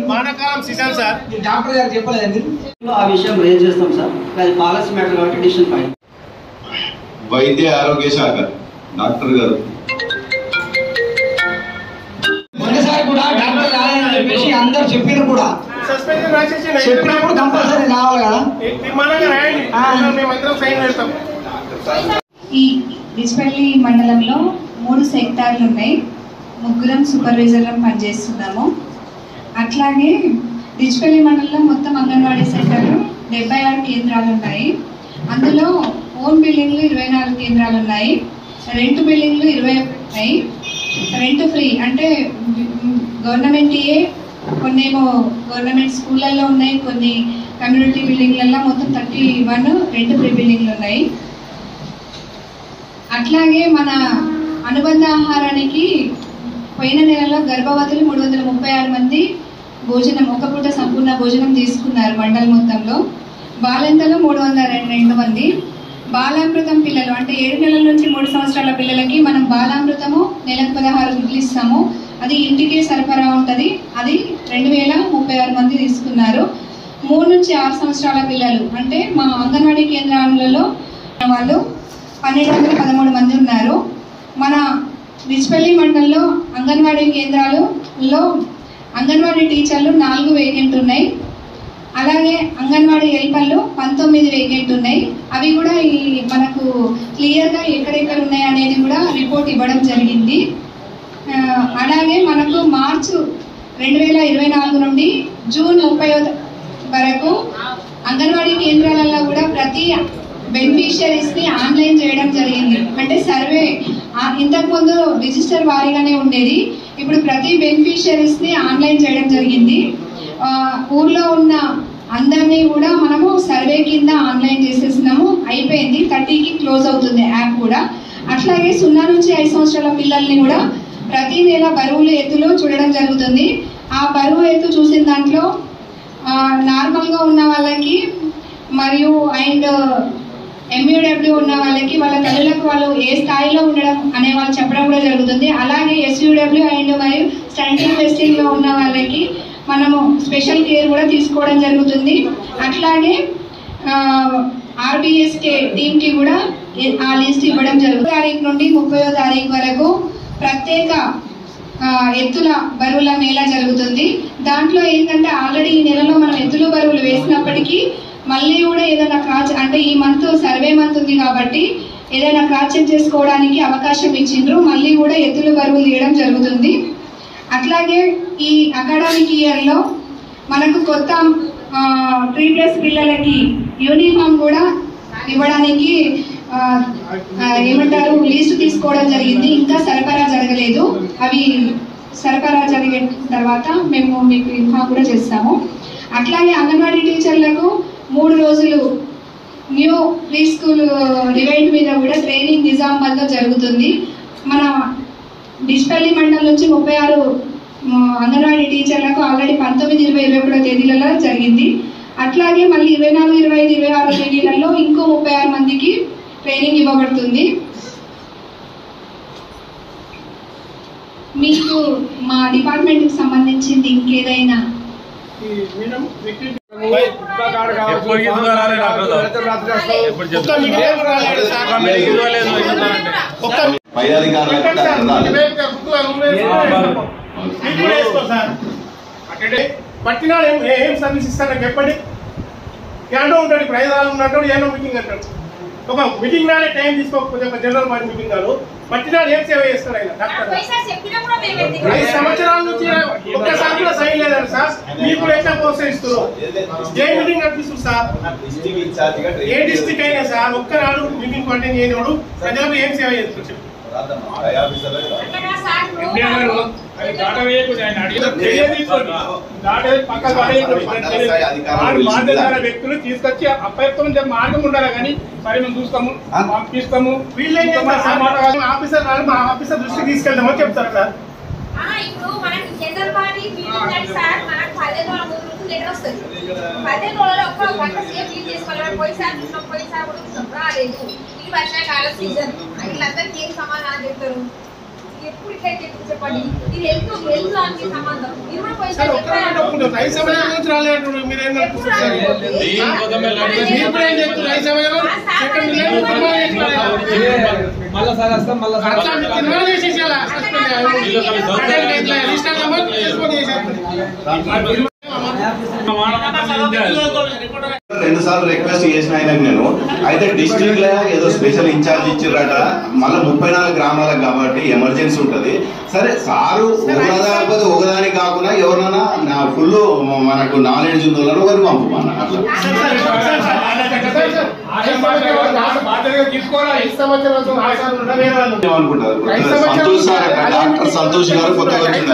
వానాకాలం season sir, doctor గారు చెప్పలేదండి ఆ విషయం రేజ్ చేస్తాం సార్. అది పాలసీ మ్యాటర్ కాబట్టి డిసిషన్ ఫైన్. వైద్య ఆరోగ్య శాఖ డాక్టర్ గారు మొన్నసారి కూడా డాక్టర్ రాలేదని చెప్పేసి అందరు చెప్పారు కూడా, సస్పెన్షన్ రాసేసి చెప్పినప్పుడు కంపల్సరీ రావాలి కదా. తీర్మానంగా రాయండి, మేమందరం సైన్ పెడతాం. ఈ డిచ్పల్లి మండలంలో 3 సెక్టార్లు ఉన్నాయి. 3 సూపర్వైజర్లను పనిచేస్తున్నాము. అట్లాగే డిచ్పల్లి మండలంలో మొత్తం అంగన్వాడీ సెంటర్లు 76 కేంద్రాలు ఉన్నాయి. అందులో ఓన్ బిల్డింగ్లు 24 కేంద్రాలు ఉన్నాయి. రెంట్ బిల్డింగ్లు 21 ఉన్నాయి. రెంట్ ఫ్రీ అంటే గవర్నమెంట్యే, కొన్నేమో గవర్నమెంట్ స్కూళ్ళల్లో ఉన్నాయి, కొన్ని కమ్యూనిటీ బిల్డింగ్లలో మొత్తం 31 రెంట్ ఫ్రీ బిల్డింగ్లు ఉన్నాయి. అట్లాగే మన అనుబంధ ఆహారానికి పోయిన నెలలో గర్భవతులు 336 మంది భోజనం, ఒక పూట సంపూర్ణ భోజనం తీసుకున్నారు మండలం మొత్తంలో. బాలింతలు 302 మంది. బాలామృతం పిల్లలు అంటే 7 నెలల నుంచి 3 సంవత్సరాల పిల్లలకి మనం బాలామృతము నెలకు 16 గుడ్లు ఇస్తాము. అది ఇంటికే సరఫరా ఉంటుంది. అది 2036 మంది తీసుకున్నారు. 3 నుంచి 6 సంవత్సరాల పిల్లలు అంటే మా అంగన్వాడీ కేంద్రాలలో వాళ్ళు 1213 మంది ఉన్నారు. మన డిచ్పల్లి మండలంలో అంగన్వాడీ కేంద్రాలలో అంగన్వాడీ టీచర్లు 4 వేకెంట్ ఉన్నాయి. అలాగే అంగన్వాడీ హెల్పర్లు 19 వేకెంట్ ఉన్నాయి. అవి కూడా ఈ మనకు క్లియర్గా ఎక్కడెక్కడ ఉన్నాయి అనేది కూడా రిపోర్ట్ ఇవ్వడం జరిగింది. అలాగే మనకు మార్చి 2024 నుండి జూన్ 30 వరకు అంగన్వాడీ కేంద్రాలలో కూడా ప్రతి బెనిఫిషియరీస్ని ఆన్లైన్ చేయడం జరిగింది. అంటే సర్వే ఇంతకుముందు రిజిస్టర్ వారీగానే ఉండేది, ఇప్పుడు ప్రతి బెనిఫిషియరీస్ని ఆన్లైన్ చేయడం జరిగింది. ఊర్లో ఉన్న అందరినీ కూడా మనము సర్వే కింద ఆన్లైన్ చేసేసినాము, అయిపోయింది. 30కి క్లోజ్ అవుతుంది యాప్ కూడా. అట్లాగే 0 నుంచి 5 సంవత్సరాల పిల్లల్ని కూడా ప్రతి నెల బరువులు ఎత్తులు చూడడం జరుగుతుంది. ఆ బరువు ఎత్తు చూసిన దాంట్లో నార్మల్గా ఉన్న వాళ్ళకి మరియు అండ్ MUW ఉన్న వాళ్ళకి వాళ్ళ తల్లులకు వాళ్ళు ఏ స్థాయిలో ఉండడం అనే వాళ్ళు చెప్పడం కూడా జరుగుతుంది. అలాగే SUW అండ్ మరియు స్టంటింగ్ టెస్టింగ్లో ఉన్న వాళ్ళకి మనము స్పెషల్ కేర్ కూడా తీసుకోవడం జరుగుతుంది. అట్లాగే RBSK టీమ్కి కూడా ఆ లిస్ట్ ఇవ్వడం జరుగుతుంది. 1 తారీఖు నుండి 30వ తారీఖు వరకు ప్రత్యేక ఎత్తుల బరువుల మేళా జరుగుతుంది. దాంట్లో ఏంటంటే ఆల్రెడీ ఈ నెలలో మనం ఎత్తుల బరువులు వేసినప్పటికీ మళ్ళీ కూడా ఏదైనా క్రాచ్ అంటే ఈ మంత్ సర్వే మంత్ ఉంది కాబట్టి ఏదైనా క్రాచ్ చెక్ చేసుకోవడానికి అవకాశం ఇచ్చిండ్రు. మళ్ళీ కూడా ఎత్తుల బరువులు తీయడం జరుగుతుంది. అట్లాగే ఈ అకాడమిక్ ఇయర్లో మనకు కొత్త 3+ పిల్లలకి యూనిఫామ్ కూడా ఇవ్వడానికి ఏమంటారు లిస్ట్ తీసుకోవడం జరిగింది. ఇంకా సరఫరా జరగలేదు. అవి సరఫరా జరిగిన తర్వాత మేము మీకు ఇన్ఫార్మ్ కూడా చేస్తాము. అట్లాగే అంగన్వాడీ టీచర్లకు 3 రోజులు న్యూ ప్రీ స్కూల్ డివైడ్ మీద కూడా ట్రైనింగ్ నిజామాబాద్లో జరుగుతుంది. మన డిచ్పల్లి మండలం నుంచి 36 అంగన్వాడీ టీచర్లకు ఆల్రెడీ 19, 20, 21 తేదీలలో జరిగింది. అట్లాగే మళ్ళీ 24, 25, 26 తేదీలలో ఇంకో 36 మందికి ట్రైనింగ్ ఇవ్వబడుతుంది. మీకు మా డిపార్ట్మెంట్కి సంబంధించింది ఇంకేదైనా పట్టినాడు ఏం సర్వీస్ ఇస్తాడు చెప్పండి. ఏంటో ఉంటాడు, ఇప్పుడు 5 రోజులు ఉన్నట్టు ఏమో మీటింగ్ అంటాడు. ఒక మీటింగ్ నాడే టైం తీసుకోకపోతే ఒక జనరల్ బాడీ మీటింగ్ కాదు, పట్టినాడు ఏం సేవ చేస్తాడు ఆయన డాక్టర్. 5 సంవత్సరాల నుంచి ఒక్కసారి కూడా సైన్ లేదండి సార్. మీకు ఎట్లా ప్రోత్సహిస్తారు? ఏ మీటింగ్ నడిపిస్తారు సార్? ఏ డిస్ట్రిక్ట్ అయినా సార్ ఒక్కనాడు మీటింగ్ అటెండ్ చేయనివాడు ప్రజలకు ఏం సేవ చేస్తారు చెప్పు. వ్యక్తులు తీసుకొచ్చి అప్పచెప్తాం మార్గం ఉండాలి కానీ సరే మేము చూస్తాము పంపిస్తాము. వీళ్ళు ఆఫీసర్ మా ఆఫీసర్ దృష్టికి తీసుకెళ్తామని చెప్తారు సార్. వర్షాకాల సీజన్ వీళ్ళందరికీ ఏం సమాధానం చెప్తారు? ఎప్పుడు ఇట్లయితే చెప్పండి. ఇది హెల్త్ దానికి సంబంధం. మీరు కూడా పోయి సార్ ఒక్కరు రైతు సమాజం నుంచి రాలేదు మీరు ఏం అనుకుంటున్నారు? రెండు సార్లు రిక్వెస్ట్ చేసిన ఆయనకు నేను అయితే డిస్ట్రిక్ట్ లో ఏదో స్పెషల్ ఇన్ఛార్జ్ ఇచ్చిర్రట మళ్ళీ 34 గ్రామాలకు కాబట్టి ఎమర్జెన్సీ ఉంటది. సరే సారు ఒకదానిపోతే ఒకదానికి కాకుండా ఎవరన్నా నా ఫుల్ మనకు నాలెడ్జ్ ఉందో ఒకరు పంపమన్నా అట్లా ఏమనుకుంటారు సంతోష్ సార్ డాక్టర్ సంతోష్ గారు కొత్తగా వచ్చింది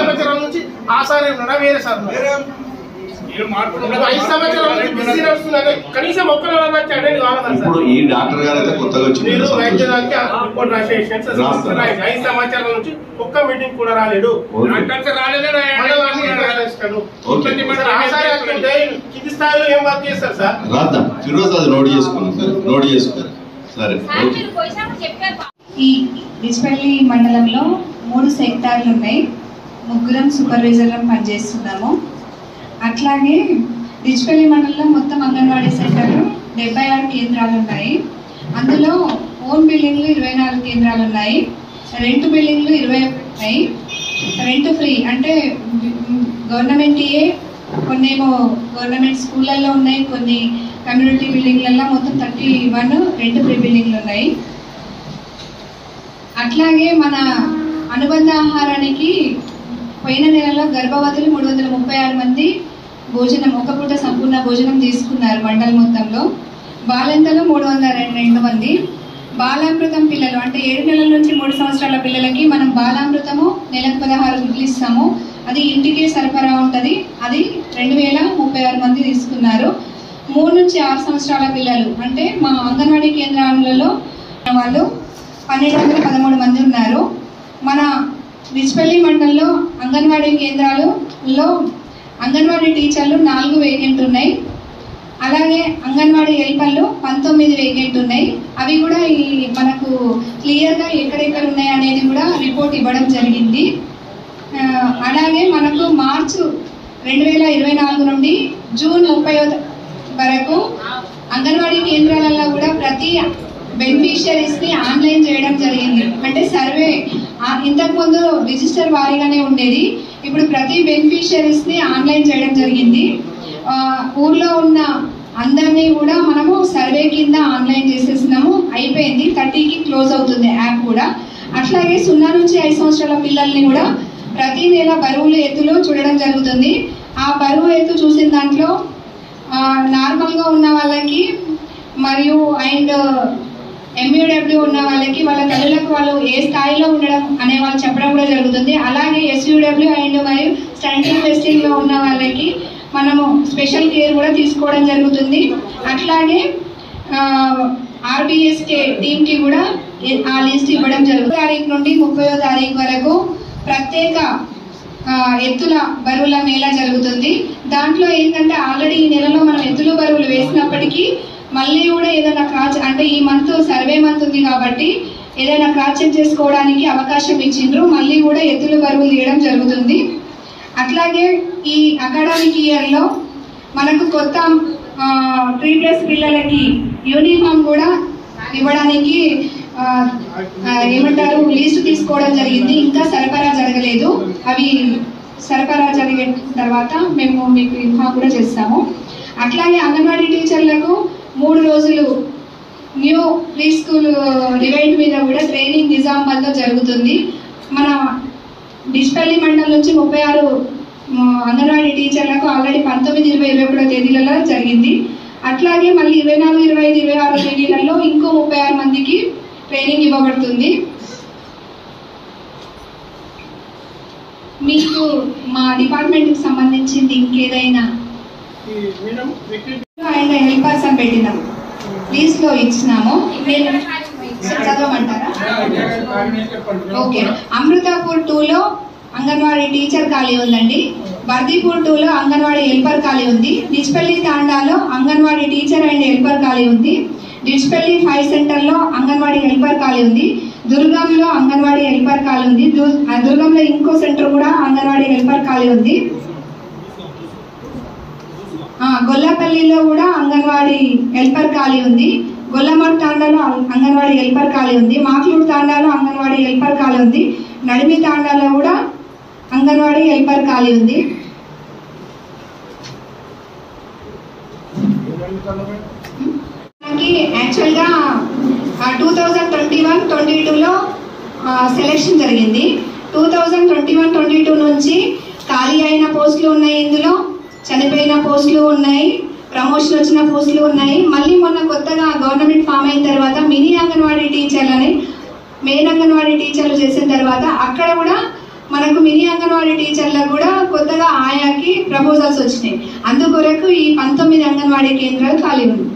ఇప్పుడు ఈ డాక్టర్ గారు అయితే కొత్తగా వచ్చింది. 5 సంవత్సరాల నుంచి ఒక్క మీటింగ్ కూడా రాలేడు. కింది స్థాయిలో ఏం వర్క్ చేస్తారు సార్? రాద్దాం ఫిరోజ్ అది నోట్ చేసుకున్నాం సార్, నోట్ చేసుకోరు. సరే ఈ డిచ్పల్లి మండలంలో 3 సెక్టార్లు ఉన్నాయి. 3 సూపర్వైజర్లను పనిచేస్తున్నాము. అట్లాగే డిచ్పల్లి మండలంలో మొత్తం అంగన్వాడీ సెంటర్లు 76 కేంద్రాలు ఉన్నాయి. అందులో ఓన్ బిల్డింగ్లు 24 కేంద్రాలు ఉన్నాయి. రెంట్ బిల్డింగ్లు 21 ఉన్నాయి. రెంట్ ఫ్రీ అంటే గవర్నమెంట్యే, కొన్నేమో గవర్నమెంట్ స్కూళ్ళల్లో ఉన్నాయి, కొన్ని కమ్యూనిటీ బిల్డింగ్లలో మొత్తం 31 రెంట్ ఫ్రీ బిల్డింగ్లు ఉన్నాయి. అట్లాగే మన అనుబంధ ఆహారానికి పోయిన నెలలో గర్భవతులు 336 మంది భోజనం ఒక పూట సంపూర్ణ భోజనం తీసుకున్నారు మండలం మొత్తంలో. బాలింతలు 302 మంది. బాలామృతం పిల్లలు అంటే 7 నెలల నుంచి 3 సంవత్సరాల పిల్లలకి మనం బాలామృతము నెలకు 16 గుడ్లు ఇస్తాము. అది ఇంటికి సరఫరా ఉంటుంది. అది 2036 మంది తీసుకున్నారు. 3 నుంచి 6 సంవత్సరాల పిల్లలు అంటే మా అంగన్వాడీ కేంద్రాలలో వాళ్ళు 1213 మంది ఉన్నారు. మన డిచ్పల్లి మండలంలో అంగన్వాడీ కేంద్రాలలో అంగన్వాడీ టీచర్లు 4 వేకెంట్ ఉన్నాయి. అలాగే అంగన్వాడీ హెల్పర్లు 19 వేకెంట్ ఉన్నాయి. అవి కూడా ఈ మనకు క్లియర్గా ఎక్కడెక్కడ ఉన్నాయి అనేది కూడా రిపోర్ట్ ఇవ్వడం జరిగింది. అలాగే మనకు మార్చి 2024 నుండి జూన్ 30 వరకు అంగన్వాడీ కేంద్రాలలో కూడా ప్రతి బెనిఫిషియరీస్ని ఆన్లైన్ చేయడం జరిగింది. అంటే సర్వే ఇంతకుముందు రిజిస్టర్ వారీగానే ఉండేది, ఇప్పుడు ప్రతి బెనిఫిషియరీస్ని ఆన్లైన్ చేయడం జరిగింది. ఊర్లో ఉన్న అందరినీ కూడా మనము సర్వే కింద ఆన్లైన్ చేసేసినాము. అయిపోయింది. 30కి క్లోజ్ అవుతుంది యాప్ కూడా. అట్లాగే 0 నుంచి 5 సంవత్సరాల పిల్లల్ని కూడా ప్రతి నెల బరువులు ఎత్తులు చూడడం జరుగుతుంది. ఆ బరువు ఎత్తు చూసిన దాంట్లో నార్మల్గా ఉన్న వాళ్ళకి మరియు అండ్ MUW ఉన్న వాళ్ళకి వాళ్ళ తల్లులకు వాళ్ళు ఏ స్థాయిలో ఉండడం అనే వాళ్ళు చెప్పడం కూడా జరుగుతుంది. అలాగే SUW అండ్ మరియు స్టంటింగ్ టెస్టింగ్లో ఉన్న వాళ్ళకి మనము స్పెషల్ కేర్ కూడా తీసుకోవడం జరుగుతుంది. అట్లాగే RBSK టీమ్కి కూడా ఆ లిస్ట్ ఇవ్వడం జరుగుతుంది. 1 తారీఖు నుండి 30వ తారీఖు వరకు ప్రత్యేక ఎత్తుల బరువుల మేళా జరుగుతుంది. దాంట్లో ఏంటంటే ఆల్రెడీ ఈ నెలలో మనం ఎత్తుల బరువులు వేసినప్పటికీ మళ్ళీ కూడా ఏదైనా క్రాచ్ అంటే ఈ మంత్ సర్వే మంత్ ఉంది కాబట్టి ఏదైనా క్రాచ్ చెక్ చేసుకోవడానికి అవకాశం ఇచ్చిండ్రు. మళ్ళీ కూడా ఎత్తుల బరువులు తీయడం జరుగుతుంది. అట్లాగే ఈ అకాడమిక్ ఇయర్లో మనకు కొత్త 3+ పిల్లలకి యూనిఫామ్ కూడా ఇవ్వడానికి ఏమంటారు లిస్ట్ తీసుకోవడం జరిగింది. ఇంకా సరఫరా జరగలేదు. అవి సరఫరా జరిగిన తర్వాత మేము మీకు ఇన్ఫార్మ్ కూడా చేస్తాము. అట్లాగే అంగన్వాడీ టీచర్లకు 3 రోజులు న్యూ ప్రీ స్కూల్ డివైడ్ మీద కూడా ట్రైనింగ్ నిజామాబాద్లో జరుగుతుంది. మన డిచ్పల్లి మండలం నుంచి 36 అంగన్వాడీ టీచర్లకు ఆల్రెడీ 19, 20, 21 తేదీలలో జరిగింది. అట్లాగే మళ్ళీ 24, 25, 26 తేదీలలో ఇంకో 36 మందికి ట్రైనింగ్ ఇవ్వబడుతుంది. మీకు మా డిపార్ట్మెంట్కి సంబంధించింది ఇంకేదైనా అండ్ హెల్పర్స్ అని పెట్టినాం, లీస్ట్లో ఇచ్చినాము. మీరు చదవమంటారా? ఓకే. అమృతాపూర్ 2లో అంగన్వాడీ టీచర్ ఖాళీ ఉందండి. బర్దీపూర్ 2లో అంగన్వాడీ హెల్పర్ ఖాళీ ఉంది. డిచ్పల్లి తాండాలో అంగన్వాడీ టీచర్ అండ్ హెల్పర్ ఖాళీ ఉంది. డిచ్పల్లి 5 సెంటర్లో అంగన్వాడీ హెల్పర్ ఖాళీ ఉంది. దుర్గంలో అంగన్వాడీ హెల్పర్ ఖాళీ ఉంది. దుర్గంలో ఇంకో సెంటర్ కూడా అంగన్వాడీ హెల్పర్ ఖాళీ ఉంది. గొల్లపల్లిలో కూడా అంగన్వాడీ హెల్పర్ ఖాళీ ఉంది. గొల్లమట్ తాండాలో అంగన్వాడీ హెల్పర్ ఖాళీ ఉంది. మాక్లూరు తాండాలో అంగన్వాడీ హెల్పర్ ఖాళీ ఉంది. నడిమి తాండాలో కూడా అంగన్వాడీ హెల్పర్ ఖాళీ ఉంది. మనకి యాక్చువల్గా 2021-22లో సెలెక్షన్ జరిగింది. 2021-22 నుంచి ఖాళీ అయిన పోస్టులు ఉన్నాయి, ఇందులో చనిపోయిన పోస్టులు ఉన్నాయి, ప్రమోషన్ వచ్చిన పోస్టులు ఉన్నాయి. మళ్ళీ మొన్న కొత్తగా గవర్నమెంట్ ఫామ్ అయిన తర్వాత మినీ అంగన్వాడీ టీచర్లని మెయిన్ అంగన్వాడీ టీచర్లు చేసిన తర్వాత అక్కడ కూడా మనకు మినీ అంగన్వాడీ టీచర్లకు కూడా కొత్తగా ఆయాకి ప్రపోజల్స్ వచ్చినాయి. అందుకొరకు ఈ 19 అంగన్వాడీ కేంద్రాలు ఖాళీ ఉంది.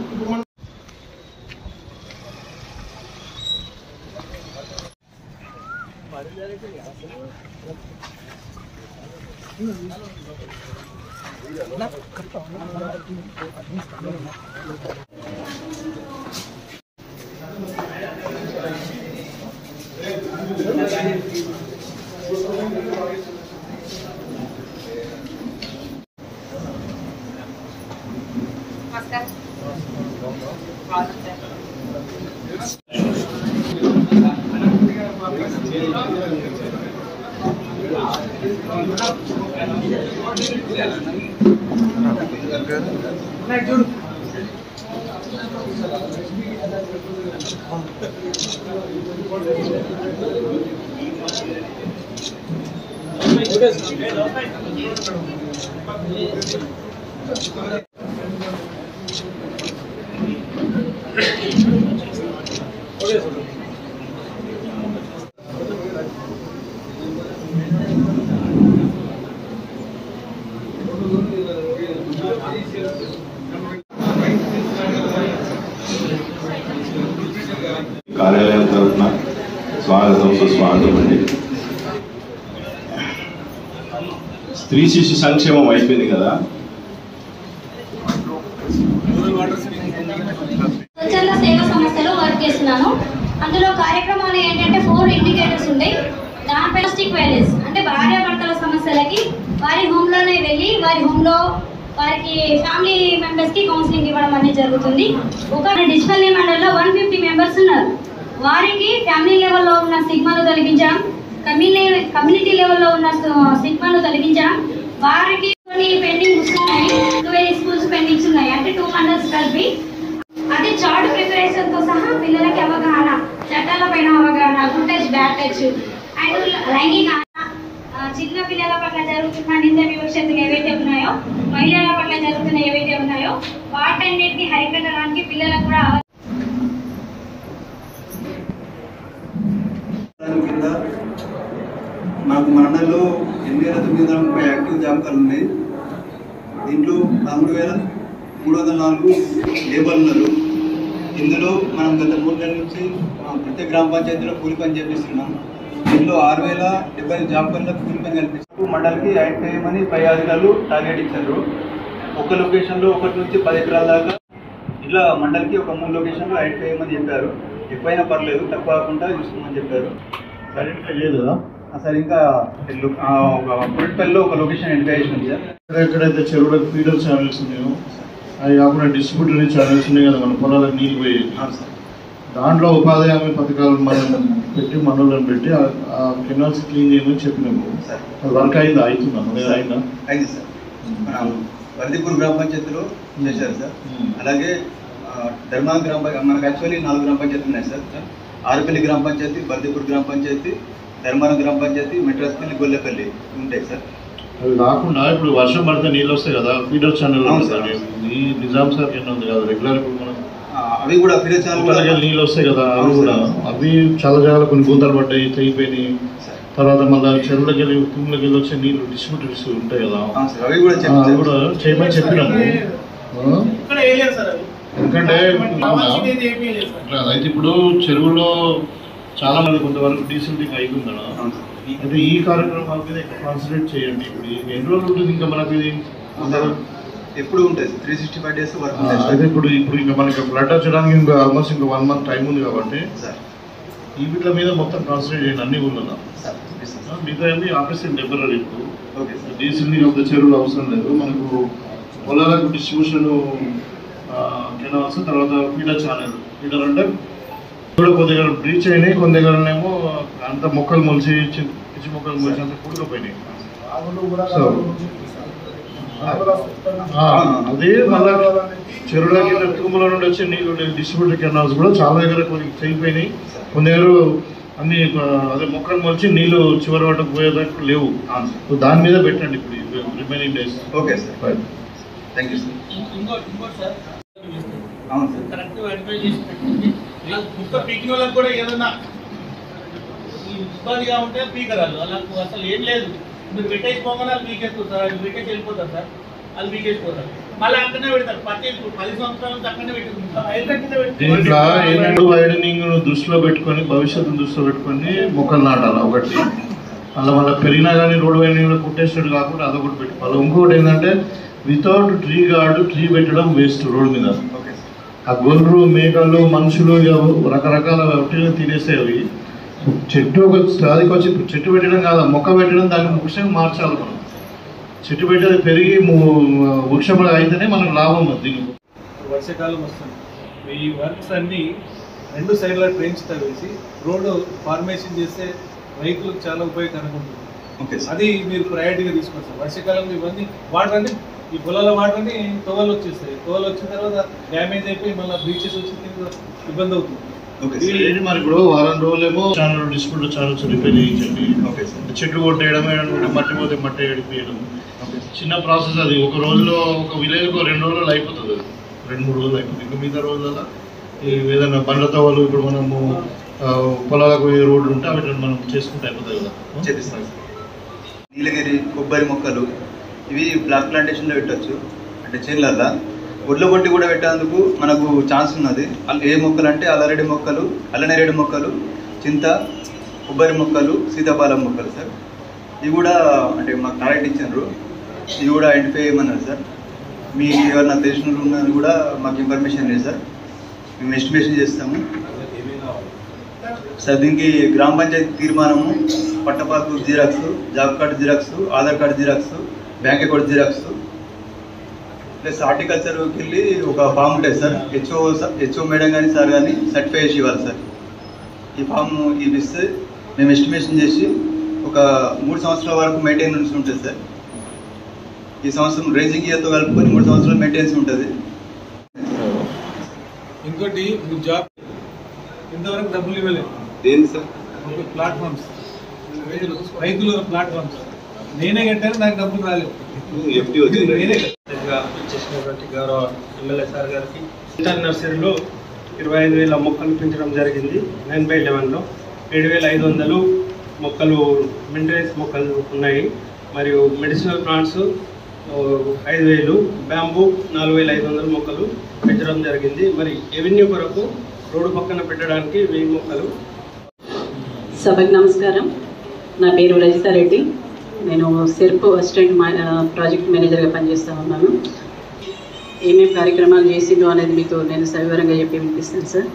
కార్యాలయం తరఫున స్వాగతం సుస్వాగతం అండి. స్త్రీ శిశు సంక్షేమం అయిపోయింది కదా. స్వచ్ఛంద సేవా సంస్థలో వర్క్ చేస్తున్నాను. అందులో కార్యక్రమాలు ఏంటంటే 4 ఇండికేటర్స్ ఉంటాయి. దానిపై డొమెస్టిక్ వైలెన్స్ అంటే భార్యాభర్తల సమస్యలకి వారి హోమ్లోనే వెళ్ళి వారి హోమ్లో వారికి ఫ్యామిలీ మెంబర్స్కి కౌన్సిలింగ్ ఇవ్వడం అనేది జరుగుతుంది. ఒక డిజిటల్ మండలిలో 150 మెంబర్స్ ఉన్నారు. వారికి ఫ్యామిలీ లెవెల్లో ఉన్న స్టిగ్మాను తొలగించడం, కమ్యూనిటీ లెవెల్లో ఉన్న స్టిగ్మాను తొలగించడం, వారికి కొన్ని పెండింగ్స్ ఉన్నాయి, 12 స్కూల్స్ పెండింగ్స్ ఉన్నాయి, అంటే 2 మండల్స్ కలిపి. అంటే చార్ట్ ప్రిపరేషన్తో సహా పిల్లలకి అవగాహన, చట్టాలపైన అవగాహన, good touch bad touch and లైంగిక చిన్న పిల్లల పట్ల జరుగుతున్న నింద వివక్షతలు ఏవైతే ఉన్నాయో, మహిళల పట్ల జరుగుతున్న ఏవైతే ఉన్నాయో వాటన్నిటిని హరికట్టడానికి పిల్లలకు కూడా కింద మాకు మండలంలో 8,930 యాక్టివ్ జాబితాలు ఉన్నాయి. దీంట్లో 13,304 లేబర్లు ఉన్నారు. ఇందులో మనం గత 3 నెలల నుంచి ప్రతి గ్రామ పంచాయతీలో కూలి పని చేపిస్తున్నాం. దీంట్లో 6,070 జాబితాలకు కూలి పని కల్పిస్తూ మండలికి యాడ్ చేయమని పై అధికారులు టార్గెట్ ఇచ్చారు. ఒక లొకేషన్లో 1 నుంచి 10 ఎకరాల దాకా ఇట్లా మండలికి ఒక 3 లొకేషన్లో యాడ్ చేయమని చెప్పారు. ఎక్కువైనా పర్లేదు, తక్కువ కాకుండా చూసుకోమని చెప్పారు. లేదు సార్ ఇంకా పులిపల్లిలో ఒక లొకేషన్ ఐడెంటిఫై చేసింది సార్. ఎక్కడైతే చెరువులకు ఫీడర్ ఛానల్స్ ఉన్నాయో అవి కాకుండా డిస్ట్రిబ్యూటరీ ఛానల్స్ ఉన్నాయి కదా, మన పొలాలకు నీళ్ళు పోయి దాంట్లో ఉపాధి హామీ పథకాలు మనం పెట్టి మనోళ్ళని పెట్టి ఆ కెనాల్స్ క్లీన్ చేయమని చెప్పినాము. వర్క్ అయిందా? అవుతుందా? అయిందా? అయింది సార్. మన వర్దిపూర్ గ్రామ పంచాయతీలో చేశారు సార్. అలాగే ధర్మాన గ్రామ మనకు యాక్చువల్లీ 4 గ్రామ పంచాయతీలు ఉన్నాయి సార్. ఆరుపల్లి గ్రామ పంచాయతీ, వర్దిపూర్ గ్రామ పంచాయతీ, ధర్మాన గ్రామ పంచాయతీ, మెట్రాస్పల్లి, గొల్లపల్లి ఉంటాయి సార్. అవి కాకుండా ఇప్పుడు వర్షం పడితే నీళ్ళు వస్తాయి కదా, ఫీడర్ ఛానల్ ఈ నిజాం సార్ కింద ఉంది కదా రెగ్యులర్. మనం అవి కూడా ఫీడర్ ఛానల్ నీళ్ళు వస్తాయి కదా, అవి కూడా అవి చాలా చాలా కొన్ని గుంతలు పడ్డాయి, తెగిపోయినాయి. తర్వాత మళ్ళీ చెరువులకి వెళ్ళి భూములకి వెళ్ళి వచ్చే నీళ్ళు డిస్ట్రిబ్యూటర్స్ ఉంటాయి కదా, అవి కూడా చేయమని చెప్పినాము. ఎందుకంటే అయితే ఇప్పుడు చెరువులో చాలా మంది కొంతవరకు డీసెంటింగ్ అవుతుందా, అయితే ఈ కార్యక్రమాల మీద కాన్సన్ట్రేట్ చేయండి. ఇప్పుడు ఎన్ని రోజులు ఉంటుంది ఇంకా మనకి ఇది? ఎప్పుడు ఉంటుంది 365 డేస్ వర్క్. అయితే ఇప్పుడు ఇంకా మనకి ఫ్లడ్ వచ్చడానికి ఇంకా ఆల్మోస్ట్ ఇంకా 1 మంత్ టైం ఉంది కాబట్టి ఈ వీటి మీద మొత్తం కాన్సన్ట్రేట్ చేయండి అన్ని ఊళ్ళలో. మిగతా అన్ని ఆపరేషన్ టెంపరీ. ఇప్పుడు డీసీలింగ్ ఆఫ్ ద చెరువులు అవసరం లేదు మనకు. పొలాలకు డిస్ట్రిబ్యూషన్ కెనాల్స్, తర్వాత ఫీడర్ ఛానల్. ఫీడర్ అంటే కూడా కొద్ది దగ్గర బ్రీచ్ అయినాయి, కొన్ని దగ్గరనేమో అంత మొక్కలు మొలిచి పిచ్చి మొక్కలు మొలిచి అంత కూడుకుపోయినాయి. అదే మళ్ళా చెరువుల కింద తూముల నుండి వచ్చే నీళ్ళు డిస్ట్రిబ్యూటర్ కెనాల్స్ కూడా చాలా దగ్గర కొన్ని తెగిపోయినాయి. కొన్ని దగ్గర అన్ని అదే మొక్కలు మొలిచి నీళ్ళు చివరి వాటికి పోయేదాకా లేవు. దాని మీద పెట్టండి ఇప్పుడు remaining days. Okay sir, thank you sir. అవును సార్, కరెక్ట్ అడ్వైజ్ చేసి ముక్క పీకిన వాళ్ళకి కూడా ఏదైనా ఇబ్బందిగా ఉంటే పీకరాలు. వాళ్ళకు అసలు ఏం లేదు, మీరు పెట్టేసిపోగానే వాళ్ళు పీకేసుకుంటారు, వాళ్ళు పీకేసి వెళ్ళిపోతారు సార్. వాళ్ళు పీకేసిపోతారు, మళ్ళీ అక్కడనే పెడతారు. 10 సంవత్సరాల నుంచి అక్కడనే దీంట్లో ఏంటంటే వైడనింగ్ దృష్టిలో పెట్టుకొని, భవిష్యత్తును దృష్టిలో పెట్టుకొని మొక్కలు నాటాలి ఒకటి. అలా మళ్ళీ పెరిగినా కానీ రోడ్ వైడనింగ్ కుట్టేసినట్టు కాకుండా అదొకటి పెట్టుకోవాలి. ఇంకొకటి ఏంటంటే వితౌట్ ట్రీ గార్డు ట్రీ పెట్టడం వేస్ట్ రోడ్ మీద. ఆ గొర్రెలు, మేకలు, మనుషులు రకరకాల ఒట్టిగా తినేసేవి. అవి చెట్టు ఒక దానికి వచ్చి చెట్టు పెట్టడం కాదు, మొక్క పెట్టడం, దాన్ని వృక్షం మార్చాలి మనం. చెట్టు పెట్టేది పెరిగి వృక్షం అయితేనే మనకు లాభం. దీనికి వర్షాకాలం వస్తుంది, ఈ వర్క్స్ అన్ని 2 సైడ్ల ట్రైన్స్ వేసి రోడ్డు ఫార్మేషన్ చేస్తే రైతులకు చాలా ఉపయోగకరంగా ఉంటుంది. అది మీరు ప్రయారిటీగా తీసుకోండి సార్. వర్షాకాలంలో ఇవన్నీ వాటర్ అన్ని ఈ పొలాల వాటర్ అన్ని తోవలు వచ్చేస్తాయి. తోవలు వచ్చిన తర్వాత డ్యామేజ్ అయిపోయి మళ్ళీ బ్రీచెస్ వచ్చి ఇబ్బంది అవుతుంది. మరి ఇప్పుడు వారం రోజులేమో ఛానల్ డిస్ప్యూట్ ఛానల్స్ రిపేర్ చేయించండి. చెట్లు కొట్టేయడం, మట్టి పోతే మట్టి ఏడిపోయడం చిన్న ప్రాసెస్. అది ఒక రోజులో ఒక విలేజ్లో 2 రోజులు అయిపోతుంది, 2-3 రోజులు అయిపోతుంది. ఇంకా మిగతా రోజులలో ఏదైనా బండ్ల తవ్వలు ఇప్పుడు మనము పొలాలకు రోడ్లు ఉంటే అవి మనం చేసుకుంటే అయిపోతుంది కదా. చేపిస్తాం. నీలగిరి కొబ్బరి మొక్కలు ఇవి బ్లాక్ ప్లాంటేషన్లో పెట్టచ్చు, అంటే చేనులల్లో. ఒడ్ల పొట్టి కూడా పెట్టేందుకు మనకు ఛాన్స్ ఉన్నది. ఏ మొక్కలు అంటే అల్లరేడి మొక్కలు, అల్లనేరేడు మొక్కలు, చింత, కొబ్బరి మొక్కలు, సీతాఫలం మొక్కలు సార్. ఇవి కూడా అంటే మాకు టార్గెట్ ఇచ్చారు, ఇవి కూడా ఐడెంటిఫై చేయమన్నారు సార్. మీకు ఎవరైనా తెలిసిన ఉన్నది కూడా మాకు ఇన్ఫర్మేషన్ లేదు సార్, మేము ఎస్టిమేషన్ చేస్తాము సార్. దీనికి గ్రామ పంచాయతీ తీర్మానము, పట్టపాకు xerox, job card xerox, Aadhaar card xerox, bank account xerox, plus హార్టికల్చర్కి వెళ్ళి ఒక ఫామ్ ఉంటుంది సార్. హెచ్ఓ మేడం కానీ సార్ కానీ సర్టిఫై చేసి ఇవ్వాలి సార్. ఈ ఫామ్ ఇవి ఇస్తే మేము ఎస్టిమేషన్ చేసి ఒక 3 సంవత్సరాల వరకు మెయింటెనెన్స్ ఉంటుంది సార్. ఈ సంవత్సరం రేజింగ్ ఇయర్తో కలుపుకొని 3 సంవత్సరాలు మెయింటెనెన్స్ ఉంటుంది. ఇంకోటి జాబ్ ఇంతవరకు డబ్బులు ఇవ్వలేదు. దేని సార్? ప్లాట్ఫామ్స్, రైతుల ప్లాట్ఫామ్స్ నేనే కట్టాను, నాకు డబ్బులు రాలేదు. చేసినటువంటి గౌరవ ఎమ్మెల్యే సార్ గారికి నర్సరీలో 25,000 మొక్కలు పెంచడం జరిగింది. 9/11లో 7,500 మొక్కలు మెయింటెనెన్స్ మొక్కలు ఉన్నాయి. మరియు మెడిసినల్ ప్లాంట్స్ 5,000, బ్యాంబూ 4,500 మొక్కలు పెంచడం జరిగింది. మరి ఎవెన్యూ కొరకు రోడ్డు పక్కన పెట్టడానికి 1000 మొక్కలు. సభకు నమస్కారం. నా పేరు రజితారెడ్డి. నేను సెర్ప్ అసిస్టెంట్ ప్రాజెక్ట్ మేనేజర్గా పనిచేస్తూ ఉన్నాను. ఏమేమి కార్యక్రమాలు చేసిందో అనేది మీకు నేను సవివరంగా చెప్పి వినిపిస్తాను సార్.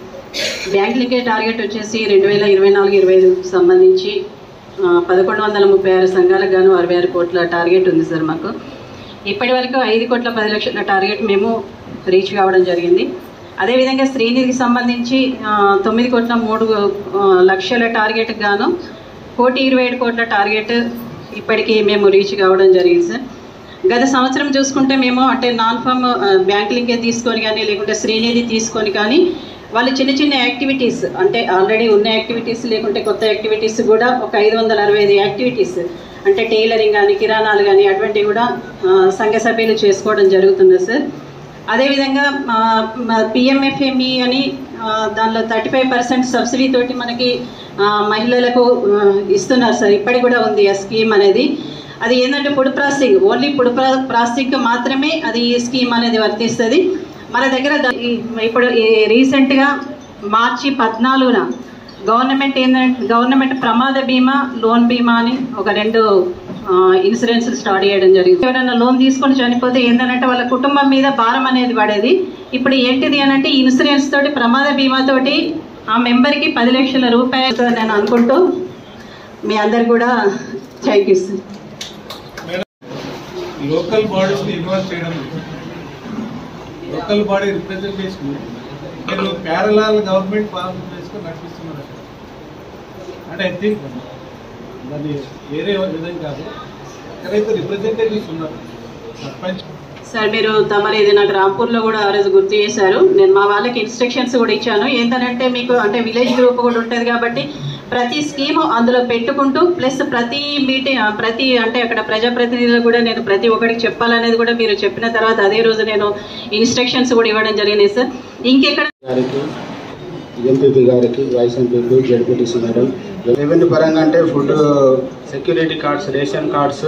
బ్యాంకులకే టార్గెట్ వచ్చేసి 2024-25 సంబంధించి 1,136 సంఘాలకు గాను 66 కోట్ల టార్గెట్ ఉంది సార్ మాకు. ఇప్పటి వరకు 5,10,00,000 టార్గెట్ మేము రీచ్ కావడం జరిగింది. అదేవిధంగా శ్రీనిధికి సంబంధించి 9,03,00,000 టార్గెట్కి గాను 1,27 కోట్ల టార్గెట్ ఇప్పటికీ మేము రీచ్ కావడం జరిగింది సార్. గత సంవత్సరం చూసుకుంటే మేము అంటే నాన్ ఫామ్ బ్యాంక్ లింకే తీసుకొని కానీ లేకుంటే శ్రీనిధి తీసుకొని కానీ వాళ్ళు చిన్న చిన్న యాక్టివిటీస్ అంటే ఆల్రెడీ ఉన్న యాక్టివిటీస్ లేకుంటే కొత్త యాక్టివిటీస్ కూడా ఒక 565 యాక్టివిటీస్ అంటే టైలరింగ్ కానీ కిరాణాలు కానీ అటువంటివి కూడా సంఘ సభ్యులు చేసుకోవడం జరుగుతుంది సార్. అదేవిధంగా పిఎంఎఫ్ఎంఈ అని దానిలో 35% సబ్సిడీ తోటి మనకి మహిళలకు ఇస్తున్నారు సార్. ఇప్పటికి కూడా ఉంది ఆ స్కీమ్ అనేది. అది ఏంటంటే ఫుడ్ ప్రాసెసింగ్, ఓన్లీ ఫుడ్ ప్రాసెసింగ్కి మాత్రమే అది ఈ స్కీమ్ అనేది వర్తిస్తుంది. మన దగ్గర ఇప్పుడు రీసెంట్గా March 14న గవర్నమెంట్ ప్రమాద బీమా, లోన్ బీమా అని ఒక 2 ఇన్సూరెన్స్ స్టార్ట్ చేయడం జరిగింది. ఎవరైనా లోన్ తీసుకొని చనిపోతే ఏంటంటే వాళ్ళ కుటుంబం మీద భారం అనేది పడేది. ఇప్పుడు ఏంటిది అని అంటే ఇన్సూరెన్స్ తోటి ప్రమాద బీమా తోటి ఆ మెంబర్కి 10 లక్షల రూపాయలు నేను అనుకుంటూ మీ అందరు కూడా థ్యాంక్ యూ సార్. లోకల్ బాడీస్ని ఇన్వాల్వ్ చేయడం, లోకల్ బాడీ రిప్రజెంటేషన్ మీరు ప్యారలల్ గవర్నమెంట్ ఫార్మ్ చేసుకొని నడిపిస్తున్నారు. అంటే ఐ థింక్ దాన్ని వేరే విధంగా కాదు, ఎక్కడైతే రిప్రజెంటేటివ్స్ ఉన్నారు సర్పంచ్ సార్ మీరు తమరు ఇది నాకు రాంపూర్లో కూడా ఆ రోజు గుర్తు చేశారు. నేను మా వాళ్ళకి ఇన్స్ట్రక్షన్స్ కూడా ఇచ్చాను. ఏంటంటే మీకు అంటే విలేజ్ గ్రూప్ కూడా ఉంటుంది కాబట్టి ప్రతి స్కీము అందులో పెట్టుకుంటూ ప్లస్ ప్రతి మీటింగ్ ప్రతి అంటే అక్కడ ప్రజాప్రతినిధులు కూడా నేను ప్రతి ఒక్కరికి చెప్పాలనేది కూడా మీరు చెప్పిన తర్వాత అదే రోజు నేను ఇన్స్ట్రక్షన్స్ కూడా ఇవ్వడం జరిగింది సార్. ఇంకెక్కడ ఎంపీపీ గారికి, vice MPP, ZPTC madam, revenue పరంగా అంటే food security cards, ration cards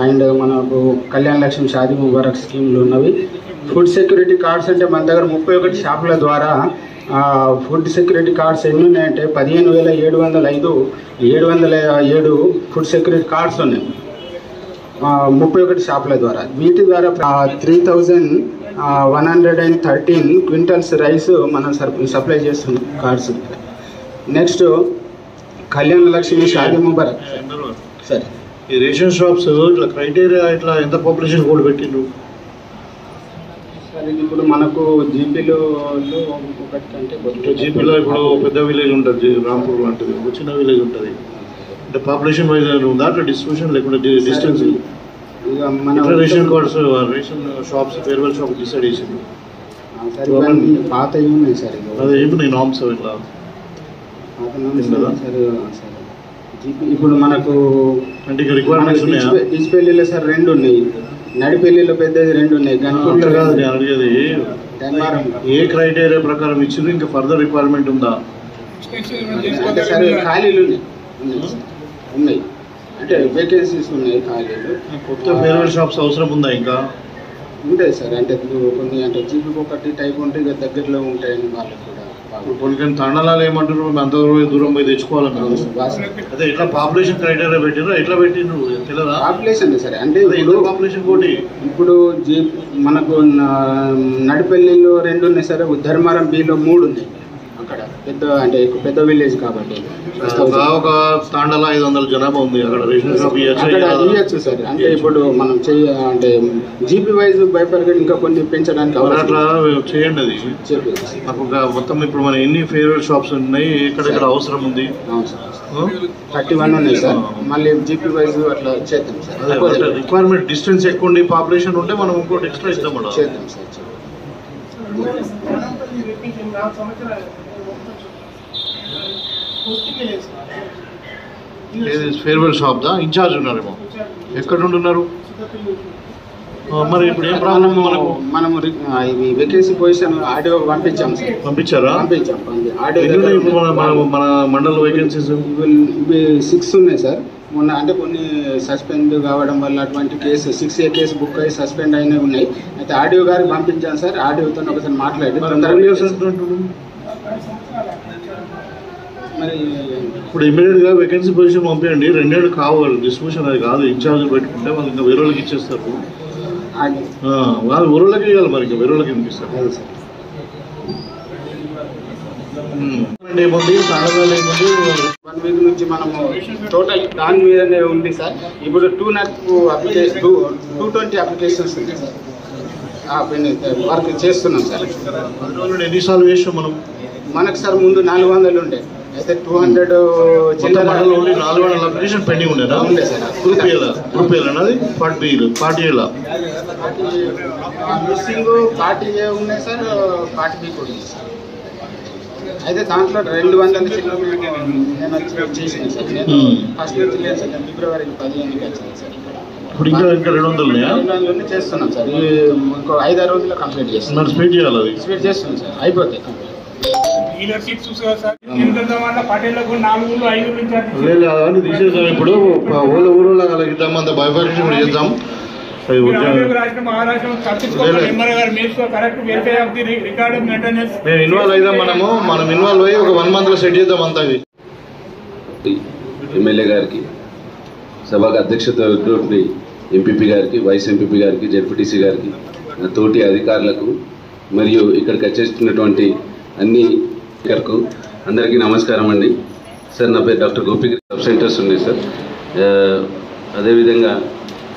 and మనకు కళ్యాణ లక్ష్మి, షాదీ ముబారక్ స్కీమ్లు ఉన్నవి. ఫుడ్ సెక్యూరిటీ కార్డ్స్ అంటే మన దగ్గర 31 షాపుల ద్వారా ఫుడ్ సెక్యూరిటీ కార్డ్స్ ఎన్ని ఉన్నాయంటే 15,707 ఫుడ్ సెక్యూరిటీ కార్డ్స్ ఉన్నాయి 31 షాపుల ద్వారా. వీటి ద్వారా 3,113 క్వింటల్స్ రైస్ మనం సప్లై చేస్తున్నాం కార్డ్స్. నెక్స్ట్ కళ్యాణ లక్ష్మి, షాదీ ముబారక్. సరే ఈ రేషన్ షాప్స్ ఇట్లా క్రైటీరియా ఇట్లా ఎంత పాపులేషన్ కూడా పెట్టిండ్రు? సరే ఇప్పుడు మనకు జీపీలో ఒకటి కంటే జీపీలో ఇప్పుడు పెద్ద విలేజ్ ఉంటుంది, రాంపూర్ లాంటిది, ఒక చిన్న విలేజ్ ఉంటుంది. అంటే పాపులేషన్ వైజ్ ఉందా అట్లా డిస్ట్రిబ్యూషన్ లేకుండా distance? Ration cards, ration shops farewell shop decide చేసింది. పాత ఉన్నాయి సార్, అదే ఏమి నామ్స్ ఇట్లా ఇప్పుడు మనకు అంటే రిక్వైర్మెంట్స్ ఉన్నాయా? డిస్పెల్లీలో సార్ 2 ఉన్నాయి, నడిపెల్లిలో పెద్దది 2 ఉన్నాయి. గన్పూర్ కాదు నేను అడిగేది, ఏ క్రైటీరియా ప్రకారం ఇచ్చింది, ఇంకా ఫర్దర్ రిక్వైర్మెంట్ ఉందా? అంటే సార్ ఖాళీలు ఉన్నాయి, అంటే వేకెన్సీస్ ఉన్నాయి, ఖాళీలు. కొత్త ఫేర్వెల్ షాప్స్ అవసరం ఉందా? ఇంకా ఉంటాయి సార్, అంటే కొన్ని అంటే జీపీకి ఒకటి టైప్ ఉంటే ఇక దగ్గరలో ఉంటాయని వాళ్ళకి కూడా. కొన్ని తండాలు ఏమంటారు, అంత దూరం పోయి తెచ్చుకోవాలన్నా. అదే ఇట్లా పాపులేషన్ క్రైటీరియా పెట్టినరు, ఎట్లా పెట్టినరు తెలియదా? పాపులేషన్ సరే అంటే పాపులేషన్ కోటి ఇప్పుడు మనకు నడిపెల్లిలో 2 ఉన్నాయి సార్, ధర్మారం బిలో 3 ఉన్నాయి. అక్కడ పెద్ద అంటే పెద్ద విలేజ్ కాబట్టి ఒక తాండాల 500 జనాభా ఉంది. అక్కడ రేషన్ షాప్ ఇవ్వచ్చు సార్. అంటే ఇప్పుడు మనం అంటే జీపీ వైజ్ భయపడగా ఇంకా కొన్ని పెంచడానికి అట్లా చేయండి. అది మాకు మొత్తం ఇప్పుడు మన ఎన్ని ఫేర్వెల్ షాప్స్ ఉన్నాయి, ఎక్కడెక్కడ అవసరం ఉంది? 31 ఉన్నాయి సార్. మళ్ళీ జీపీ వైజ్ అట్లా చేద్దాం సార్. రిక్వైర్మెంట్ డిస్టెన్స్ ఎక్కువ ఉండి పాపులేషన్ ఉంటే మనం ఇంకోటి ఎక్స్ట్రా ఇస్తాం మేడం. చేద్దాం సార్. ఫేర్వెల్ షాప్ దా ఇన్ఛార్జ్ ఉన్నారేమో, ఎక్కడ ఉంటున్నారు మరి? ఇప్పుడు ఏం ప్రాబ్లం? మనం వేకెన్సీ పొజిషన్ ఆడియో పంపించాం సార్. పంపించారా? పంపించాం. మన మండల వేకెన్సీస్ ఇవి 6 ఉన్నాయి సార్. మొన్న అంటే కొన్ని సస్పెండ్ కావడం వల్ల అటువంటి కేసు 6A కేసు బుక్ అయ్యి సస్పెండ్ అయినవి ఉన్నాయి. అయితే ఆడియో గారికి పంపించాను సార్. ఆడియోతో ఒకసారి మాట్లాడి మరి ఇప్పుడు ఇమీడియట్ గా వేకెన్సీ పొజిషన్ పంపించండి. 2 ఏళ్ళు కావాలి డిస్ట్రిబ్యూషన్, అది కాదు ఇన్ఛార్జ్ పెట్టుకుంటే వాళ్ళు ఇంకా వేరే వాళ్ళకి ఇచ్చేస్తారు. వాళ్ళు ఊళ్ళకి ఇవ్వాలి, మరి ఇంకా వేరే వాళ్ళకి వినిపిస్తారు. ఏముంది తాళాలు ఏముంది? 1 వీక్ నుంచి మనము టోటల్ దాని మీదనే ఉంది సార్. ఇప్పుడు 220 అప్లికేషన్స్ ఉంది సార్. వర్క్ చేస్తున్నాం సార్. ఎన్నిసార్లు చేసాం మనం? మనకు సార్ ముందు 400 ఉండే, అయితే 200 400 అప్లికేషన్ పెండింగ్ ఉండేనా? ఉండే సార్. గ్రూప్ ఏలన్నది పార్టీ ఏలా మిస్సింగ్ పార్టీ ఏ ఉన్నాయి సార్, పార్టీ బి కూడా ఉంది సార్. అయితే దాంట్లో 200 కిలోమీటర్లు నేను చేసాను సార్. నేను ఫస్ట్ నుంచి లేదు సార్, ఫిబ్రవరి 15కి వచ్చాను సార్. ఇప్పుడు ఇంకా 200 చేస్తున్నాం సార్. ఇంకో 5-6 రోజుల్లో కంప్లీట్ చేస్తున్నాం. స్పీడ్ చేయాలి, అది స్పీడ్ చేస్తున్నాం సార్. అయిపోతాయి. అవన్నీ తీసేద్దాం. ఇప్పుడు ఊళ్ళో కలిగిద్దాం, అంత బైఫర్కేషన్ కూడా చేద్దాం. మేము ఇన్వాల్వ్ అయిదాం. మనం ఇన్వాల్వ్ అయ్యి ఒక 1 month లో సెట్ చేద్దాం అంతా. ఎమ్మెల్యే గారికి, సభకు అధ్యక్షత ఎంపీపీ గారికి, వైస్ ఎంపీపీ గారికి, జెడ్పీటీసీ గారికి, తోటి అధికారులకు మరియు ఇక్కడికి వచ్చేస్తున్నటువంటి అన్ని అందరికీ నమస్కారం అండి. సార్ నా పేరు డాక్టర్ గోపిగిరి. సబ్ సెంటర్స్ ఉన్నాయి సార్. అదేవిధంగా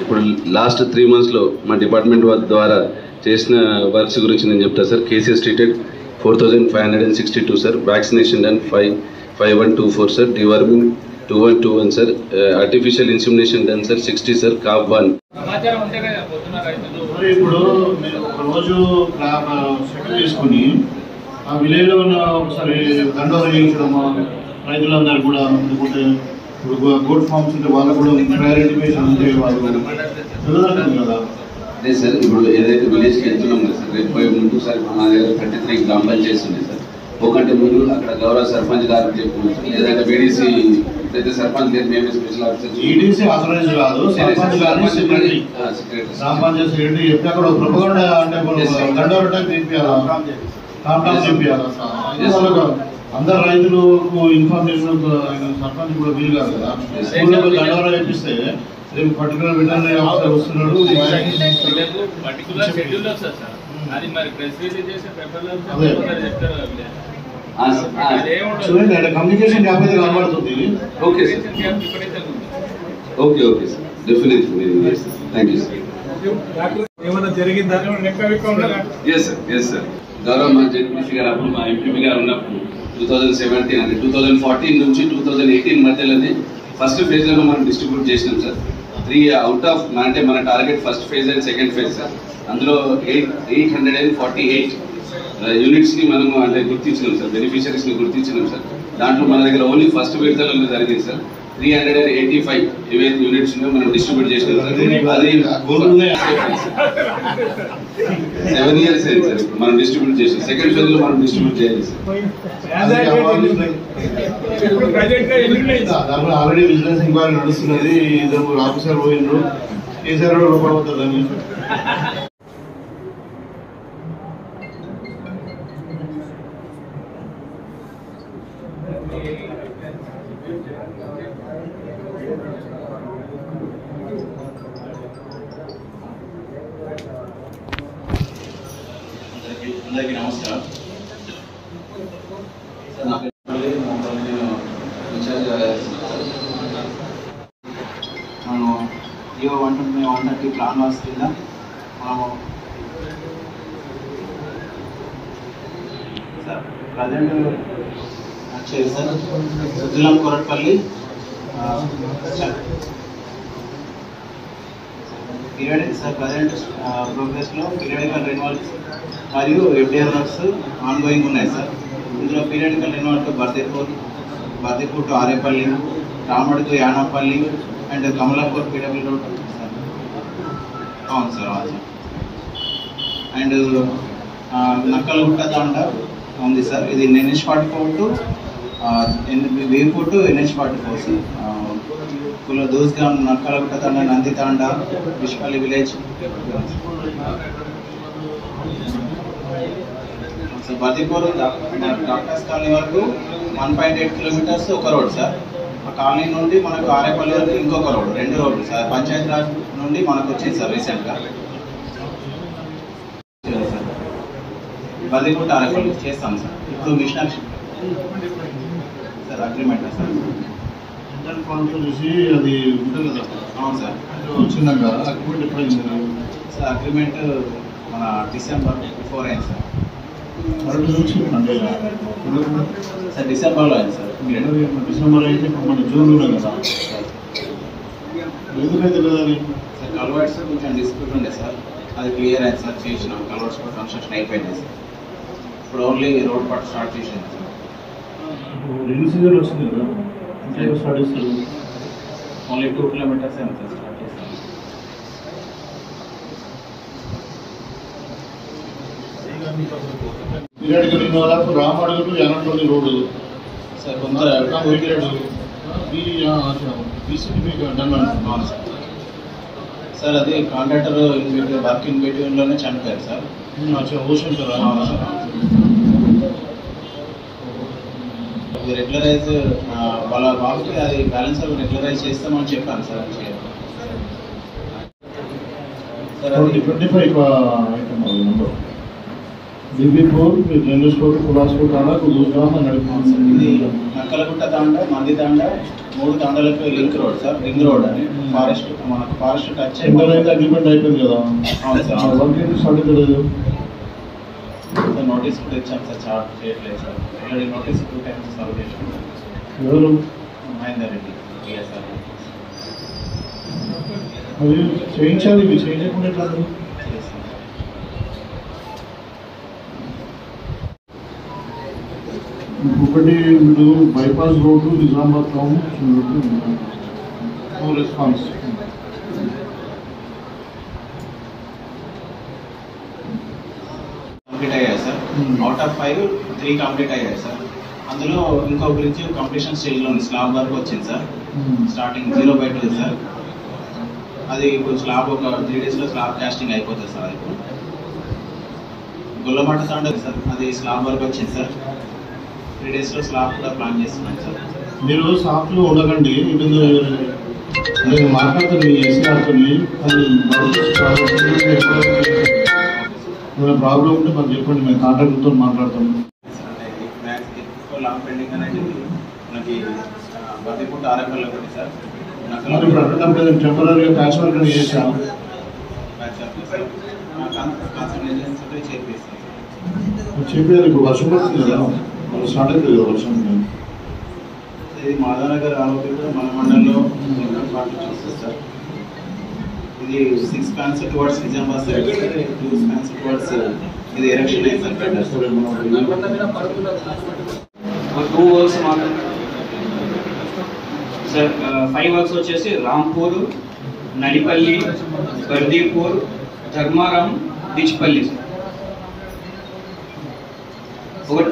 ఇప్పుడు లాస్ట్ 3 monthsలో మా డిపార్ట్మెంట్ ద్వారా చేసిన వర్క్స్ గురించి నేను చెప్తాను sir. Cases treated 4562 sir. Vaccination done 5124 sir. Deworming 2121 sir. Artificial insemination done sir 60 sir. Calf 1. ఇప్పుడు మీరు ఒక రోజు సెటిల్ చేసుకుని ఆ విలేజ్లో ఉన్న ఒకసారి దండోర చేయించడం రైతులందరూ కూడా, లేకపోతే ఇప్పుడు గోడ్ ఫార్మ్స్ ఉంటే వాళ్ళకు కూడా ప్రయారిటీషన్ ఉంటే వాళ్ళు తెలియదంటారు కదా. అదే సార్, ఇప్పుడు ఏదైతే విలేజ్కి వెళ్తున్నాం కదా సార్, రేపు పోయే ముందు సార్ మా దగ్గర 33 గ్రామ పంచాయతీస్ ఉన్నాయి సార్. ఒకటి ముందు అక్కడ గౌరవ సర్పంచ్ గారికి చెప్పుకుంటాం, లేదంటే బీడీసీ అయితే సర్పంచ్ గారు మేమే స్పెషల్ ఆఫీసర్. ఈడీసీ ఆథరైజ్ కాదు, సర్పంచ్ గారిని సెక్రటరీ గ్రామ పంచాయతీ సెక్రటరీ చెప్పి అక్కడ ప్రొపగండ అంటే దండోర టైప్ తెప్పియాలా, కాంటాక్ట్ తెప్పియాలా. వాళ్ళకు అందరు రైతులకు ఇన్ఫార్మ్ చేసిన సర్పంచ్ కూడా వీలు కాదు కదా. స్కూల్లో దండోర తెప్పిస్తే రేపు పర్టికులర్ వెటర్నరీ ఆఫీసర్ వస్తున్నాడు. చూడండి అంటే కమ్యూనికేషన్ గ్యాప్ అయితే కనబడుతుంది. Okay sir, okay okay sir, definitely. Thank you sir. ఏమైనా జరిగిందా? Yes sir. గౌరవ మా జడ్పీసీ గారు అప్పుడు మా ఎంపీపీ గారు ఉన్నప్పుడు 2017 అంటే 2014 నుంచి 2018 మధ్యలోనే ఫస్ట్ ఫేజ్లో మనం డిస్ట్రిబ్యూట్ చేసినాం సార్. 3 out of అంటే మన target first phase and second phase sir. అందులో 848 యూనిట్స్ని మనము అంటే గుర్తించినాం సార్, బెనిఫిషరీస్ని గుర్తించినాం సార్. దాంట్లో మన దగ్గర ఓన్లీ ఫస్ట్ విడతలలో జరిగింది సార్. 385 ఏవైతే యూనిట్స్ ఉన్నాయో మనం డిస్ట్రిబ్యూట్ చేసినాం సార్. అది 7 years అయింది సార్ ఇప్పుడు మనం డిస్ట్రిబ్యూట్ చేసి. సెకండ్ ఫేజ్లో మనం డిస్ట్రిబ్యూట్ చేయాలి సార్. ఆల్రెడీ విజిలెన్స్ ఎంక్వైరీ నడుస్తున్నది. ఇద్దరు ఆఫీసర్ పోయినరు, కేసీఆర్ రూపవుతుందని. అందరికీ నమస్కారం. నా పేరు మనం జియో 130 ప్లాన్ వాస్ కింద మనము సార్ ప్రజెంట్ వచ్చేది సార్ సుద్దిలం కొరట్పల్లి పీరియడ్ సార్. ప్రజెంట్ ప్రోగ్రెస్లో పీరియడికల్ రెన్యువల్స్ మరియు ఎఫ్డిఆర్ వర్క్స్ ఆన్గోయింగ్ ఉన్నాయి సార్. ఇందులో periodical renewal to Bardipur to Arepally, Ramudu to Yanapally and Kamalapur PW road sir. అవును సార్, అవును సార్. అండ్ నక్కలగుట్ట తాండా ఉంది సార్. ఇది NH44 to Vepur to NH44 sir. Dosgam, Nakkalagutta Tanda, Nandi Tanda, Vishpally village sir. Bardipur doctors colony వరకు 1.8 kilometers ఒక రోడ్ సార్. ఆ కాలనీ నుండి మనకు ఆరేపల్లి వరకు ఇంకొక రోడ్, 2 రోడ్లు సార్. పంచాయతీ రాజ్ నుండి మనకు వచ్చింది సార్ రీసెంట్గా. సార్ బర్దిపూర్ ఆరేపల్లి చేస్తాం సార్. ఇప్పుడు mission sir agreement sir. Inter forms చూసి అది ఉంటుంది కదా. అవును సార్. వచ్చిందాక అగ్రిమెంట్ ఎప్పుడైంది సార్? అగ్రిమెంట్ మన December 4 అయింది సార్. సార్ డిసెంబర్లో అయింది సార్. డిసెంబర్ అయితే మన జూన్లో కదా. ఎందుకైతే కదా అది సార్ కల్వర్ట్స్ కొంచెం డిస్ప్యూట్ ఉండే సార్, అది క్లియర్ అయింది సార్. చేసినాం కల్వర్ట్స్ కూడా కన్స్ట్రక్షన్ అయిపోయింది సార్. ఇప్పుడు ఓన్లీ రోడ్ పార్ట్ స్టార్ట్ చేసింది సార్. రెయిన్ సీజన్ వస్తుంది కదా, ఇంకా స్టార్ట్ చేస్తారు. ఓన్లీ 2 kilometers ఏమో సార్ స్టార్ట్ చేస్తాం. Periodical involve Ramadugu to Yanapally road sir. కొంత సార్ అది కాంట్రాక్టర్ వర్క్ ఇన్ బిట్వీన్లోనే చనిపోయారు సార్. ఓషన్ కదా. రెగ్యులరైజ్ వాళ్ళ బాబుకి అది బ్యాలెన్స్ రెగ్యులరైజ్ చేస్తామని చెప్పాను సార్. అది sir 25 number Bibipur general store Kulaspur Tanda కుదూరుగామ నడుపుతుంది. ఇది నక్కలగుట్ట తాండా మంది తాండా 3 తాండాలకు link road sir, ring road అని ఫారెస్ట్ మనకు ఫారెస్ట్ టచ్ అగ్రిమెంట్ అయిపోయింది కదా. అవును సార్. వర్క్ స్టార్ట్ చేయలేదు. నోటీస్ కూడా ఇచ్చాం సార్, చార్ట్ చేయట్లేదు sir. Already notice 2 times serve చేసాం. ఎవరు? మహేందర్ రెడ్డి సార్. అది చేయించాలి, ఇవి చేయలేకుండా ఎట్లా? ఒకటి వీళ్ళు bypass road Nizamabad town no response. Complete అయ్యాయి సార్. అవుట్ ఆఫ్ 5 3 కంప్లీట్ అయ్యాయి సార్. అందులో ఇంకో బ్రిడ్జ్ కంప్లీషన్ స్టేజ్లో ఉంది. స్లాబ్ వరకు వచ్చింది సార్. Starting 0/2 sir. అది ఇప్పుడు స్లాబ్ ఒక 3 daysలో స్లాబ్ కాస్టింగ్ అయిపోతుంది సార్. ఇప్పుడు గొల్లమట్ట తాండ సార్, అది స్లాబ్ వరకు వచ్చింది సార్. 3 daysలో స్లాబ్ కూడా ప్లాన్ చేస్తున్నాం సార్. మీరు సాఫ్ట్లో ఉండకండి. ఇటు నేను మాట్లాడుతాను మీ ఎస్ఆర్తో. ఏమైనా ప్రాబ్లం ఉంటే మాకు చెప్పండి, మేము కాంట్రాక్టర్తో మాట్లాడతాం. లాంగ్ పెండింగ్ అనేది మనకి బతిపుట్టు ఆరేపల్లి ఒకటి సార్. టెంపరీగా ప్యాచ్ వర్క్ చేసాము. చెప్పారు ఇప్పుడు వర్షం పడుతుంది కదా, స్టార్ట్ అవుతుంది కదా వర్షం. ఇది మాధవనగర్ ఆరోగ్య కూడా మన మండలంలో చూస్తుంది సార్. ఇది 6 spans towards Nizamabad side, 2 spans towards ఇది ఎరక్షన్ అయింది సార్. 2 works మాత్రం సార్. 5 works వచ్చేసి రాంపూర్, నడిపల్లి, బర్దీపూర్, ధర్మారం, డిచ్పల్లి సార్. ఒకటి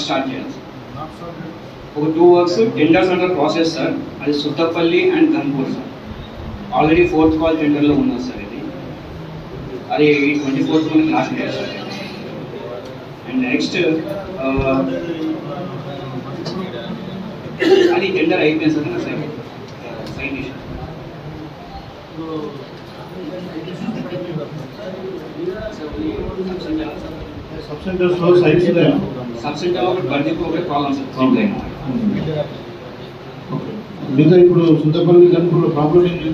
స్టార్ట్ చేయాలి సార్. ఒక 2 works tenders under process sir. అది Suttapally and Ganpur sir. Already 4th call టెండర్లో ఉన్నది సార్. ఇది అది 24th మనకి last date sir. And next అది టెండర్ అయిపోయింది సార్. సైన్ ఇష్యూ సబ్ సెంటర్స్లో సైట్స్ సబ్ సెంటర్ ఒకటి బర్దీపూర్ ఒకటి ప్రాబ్లం సార్. మిగతా ఇప్పుడు సుందరపల్లి గన్పూర్లో ప్రాబ్లం ఏంటి?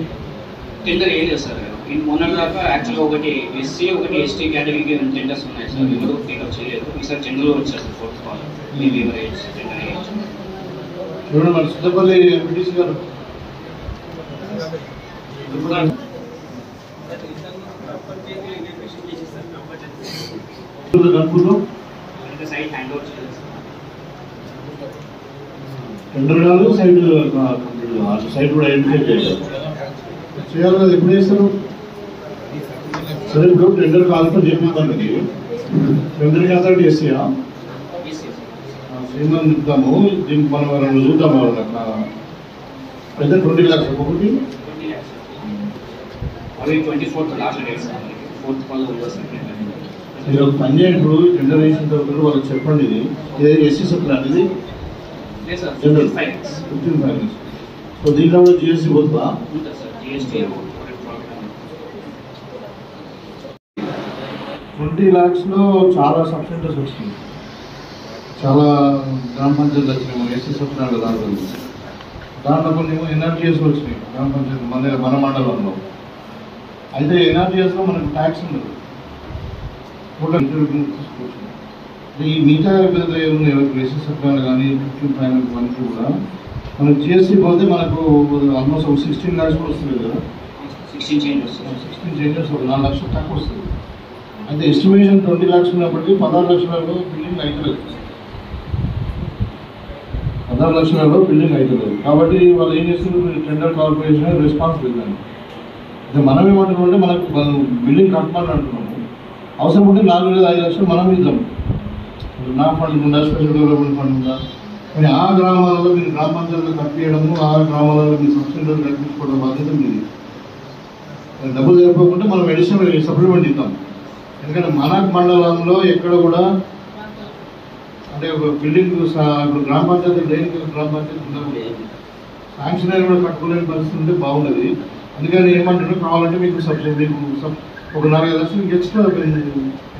టెండర్ ఏం లేదు సార్. మొన్న దాకా యాక్చువల్గా ఒకటి ఎస్సీ ఒకటి ఎస్టీ కేటగిరీకి టెండర్స్ ఉన్నాయి సార్. ఎవరు టేకప్ చేయలేదు. ఈసారి టెండర్లో వచ్చారు సార్. 4th call మేము ఎవరు టెండర్ వేయచ్చు. చూడండి మరి సుందరపల్లి ఎంపీటీసీ గారు గన్పూర్లో సైట్ హ్యాండ్ ఓవర్ చేయాలి సార్. టెండర్ కాదు, సైట్ కూడా ఐడెంటిఫై చేయాలి కదా. ఎప్పుడు చేస్తారు? సరే ఇప్పుడు టెండర్ కాలంతో చెప్పిద్దాం. ఇది టెండర్కి అథారిటీ చేస్తాయా? శ్రీమంతం చెప్తాము. దీనికి మనం 2 చూద్దాం. అట్లా అయితే 20 lakhs ఒకటి. అవి 24th last date sir. 4th call మీరు ఒక పని చేయండి. ఇప్పుడు టెండర్ వేసిన తర్వాత వాళ్ళకి చెప్పండి. ఇది ఎస్సీ సప్లాన్, ఇది 15 ఫైనాన్స్. సో దీంట్లో కూడా జిఎస్టీ పోతుందా? 20 lakhsలో చాలా సబ్ సెంటర్స్ వచ్చినాయి. చాలా గ్రామ పంచాయతీలు వచ్చినాయి. ఎస్సీ సప్లాన్ దాంట్లో కొన్ని ఎన్ఆర్జీఎస్ వచ్చినాయి గ్రామ పంచాయతీ మన మండలంలో. అయితే ఎన్ఆర్జీఎస్లో మనకు ట్యాక్స్ ఉండదు. తీసుకోవచ్చు. ఈ మిగతా ఎస్సీ సప్లాన్ కానీ 15 ఫైనాన్స్ మనకి కూడా మనకు జిఎస్టీ పోతే మనకు ఆల్మోస్ట్ ఒక 16 lakhs కూడా వస్తుంది కదా. 16 changes 4 లక్షలు తక్కువ వస్తుంది. అయితే ఎస్టిమేషన్ 20 lakhs ఉన్నప్పటికీ 16 లక్షలలో బిల్డింగ్ అవుతలేదు. 16 లక్షలలో బిల్డింగ్ అవుతలేదు. కాబట్టి వాళ్ళు ఏం చేస్తున్నారు? టెండర్ కార్పొరేషన్ రెస్పాన్స్ లేదండి. అయితే మనం ఏమంటున్నాం అంటే మనకు బిల్డింగ్ కట్టమని అంటున్నాము. అవసరం ఉంటే 4 లేదా 5 లక్షలు మనం ఇద్దాం. నా ఫండ్ ఉందా, స్పెషల్ డెవలప్మెంట్ ఫండ్ ఉందా? కానీ ఆ గ్రామాలలో మీరు గ్రామ పంచాయతీలు కట్టియడము, ఆ గ్రామాలలో మీరు సబ్ సెంటర్లు కట్టించుకోవడం బాధ్యత మీది. డబ్బులు సరిపోకుండా మనం అడిషనల్ సప్లిమెంట్ ఇద్దాం. ఎందుకంటే మన మండలంలో ఎక్కడ కూడా అంటే ఒక బిల్డింగ్ ఇప్పుడు గ్రామ పంచాయతీ లేని గ్రామ పంచాయతీ ఉండకూడదు. శాంక్షన్ అయినా కూడా కట్టుకోలేని పరిస్థితి ఉంటే బాగుండేది. అందుకని ఏమంటారు, కావాలంటే మీకు సబ్సిడీ ఒక 4-5 లక్షలు మీకు ఎక్స్ట్రా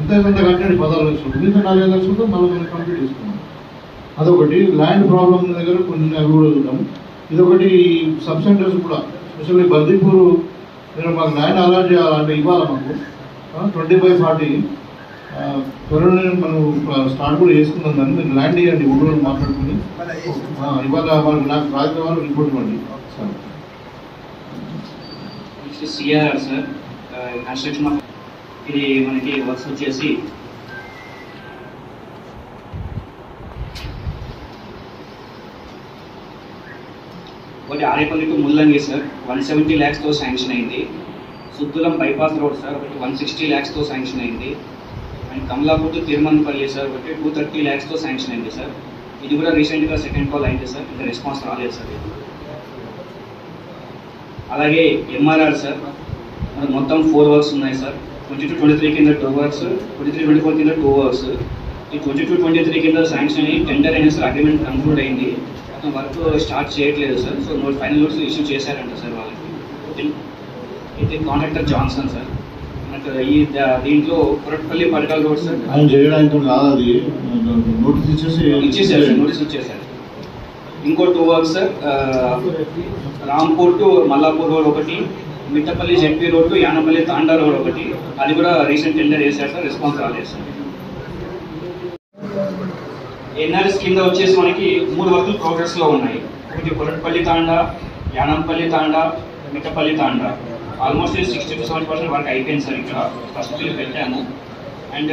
ఎంత కట్టండి 16 లక్షలు, మిగతా 4-5 లక్షలతో మనం కంప్లీట్ చేసుకున్నాం. అదొకటి. ల్యాండ్ ప్రాబ్లం దగ్గర కొన్ని అవి కూడా చూద్దాం. ఇదొకటి. సబ్ సెంటర్స్ కూడా స్పెషల్లీ బర్దీపూర్ మీరు మాకు ల్యాండ్ అలాట్ చేయాలంటే ఇవ్వాలి మాకు 20/40. త్వరలో మనం స్టార్ట్ కూడా చేసుకుందాం. దాన్ని మీరు ల్యాండ్ ఇవ్వండి, ఊళ్ళో మాట్లాడుకుని ఇవాళ మనకు నాకు రాజకీయ వాళ్ళు రిపోర్ట్ ఇవ్వండి sir. CRR sir construction of ఇది మనకి వర్క్స్ వచ్చేసి ఒకటి ఆరేపల్లి టు ముల్లంగి సార్ 170 lakhsతో శాంక్షన్ అయింది. సుద్దులం బైపాస్ రోడ్ సార్ ఒకటి 160 lakhsతో శాంక్షన్ అయింది. And Kamalapur to Tirumalapalli sir ఒకటి 230 lakhsతో శాంక్షన్ అయింది సార్. ఇది కూడా రీసెంట్గా సెకండ్ కాల్ అయింది సార్, ఇంకా రెస్పాన్స్ రాలేదు సార్. అలాగే ఎంఆర్ఆర్ సార్ మనకు మొత్తం 4 వర్క్స్ ఉన్నాయి సార్. 22-23 కింద 2 వర్క్స్, 23-24 కింద 2 వర్క్స్. ఈ 22-23 కింద శాంక్షన్ అయ్యి టెండర్ అయిన సార్, అగ్రిమెంట్ కంక్లూడ్ అయింది. అతను వర్క్ స్టార్ట్ చేయట్లేదు sir. So final notes issue చేశారంట సార్ వాళ్ళకి. ఇది కాంట్రాక్టర్ జాన్సన్ సార్. మనకు ఈ దీంట్లో కొరట్పల్లి పడకల్ రోడ్ సార్ ఆయన చేయడానికి కాదు, అది నోటీస్ ఇచ్చేసారు సార్, నోటీస్ ఇచ్చేసారు. ఇంకో 2 works sir, Rampur to Mallapur road ఒకటి, Mittapally ZP road to Yanapally Tanda road ఒకటి. అది కూడా రీసెంట్ టెండర్ వేశారు సార్, రెస్పాన్స్ రాలేదు సార్. ఎన్ఆర్ఎస్ కింద వచ్చేసి మనకి 3 వర్కులు ప్రోగ్రెస్లో ఉన్నాయి. ఒకటి కొరట్పల్లి తాండా, యానంపల్లి తాండా, మిట్టపల్లి తాండా. ఆల్మోస్ట్ 60-70% వర్క్ అయిపోయింది సార్. ఇక్కడ ఫస్ట్ పెట్టాము. అండ్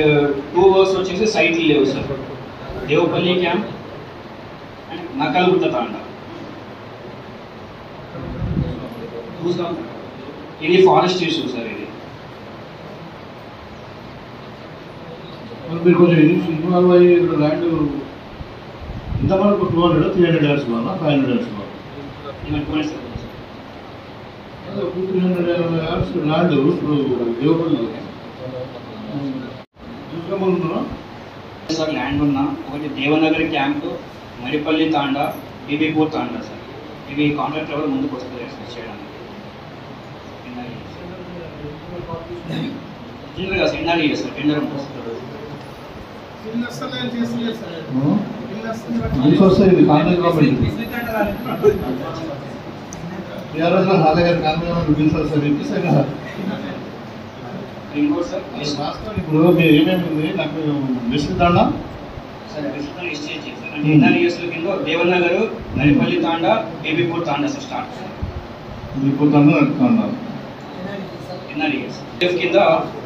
2 వర్క్స్ వచ్చేసి సైట్లు లేవు sir. Devapally camp and Nakalgutta Tanda. ఇది ఫారెస్ట్ ఇష్యూ సార్. ఇది మీరు కొంచెం ఇన్వాల్వ్ అయ్యి ఇక్కడ ల్యాండ్ ఇంతవరకు 200-300 years 500 years 200-300 years land Devpally sir land ఉన్న ఒకటి దేవనగర్ క్యాంప్, మరిపల్లి తాండా, బీబీపూర్ తాండా సార్. ఇవి కాంట్రాక్ట్ ఎవరు ముందుకు వస్తుంది ఎక్స్పెక్ట్ చేయడానికి. ఎన్ఆర్ఈ సార్ టెండర్ ఉంటుంది సార్. ఇప్పుడు మీరు ఏమేమి నాకు లిస్ట్ తాండా ఎన్ఆర్ఈఎస్ కింద దేవనగర్, నరిపల్లి తాండా, బేబీపూర్ తాండా సార్ స్టార్ట్. బేబీపూర్ తాండా తాండా ఎన్ఆర్ఈఎస్ కింద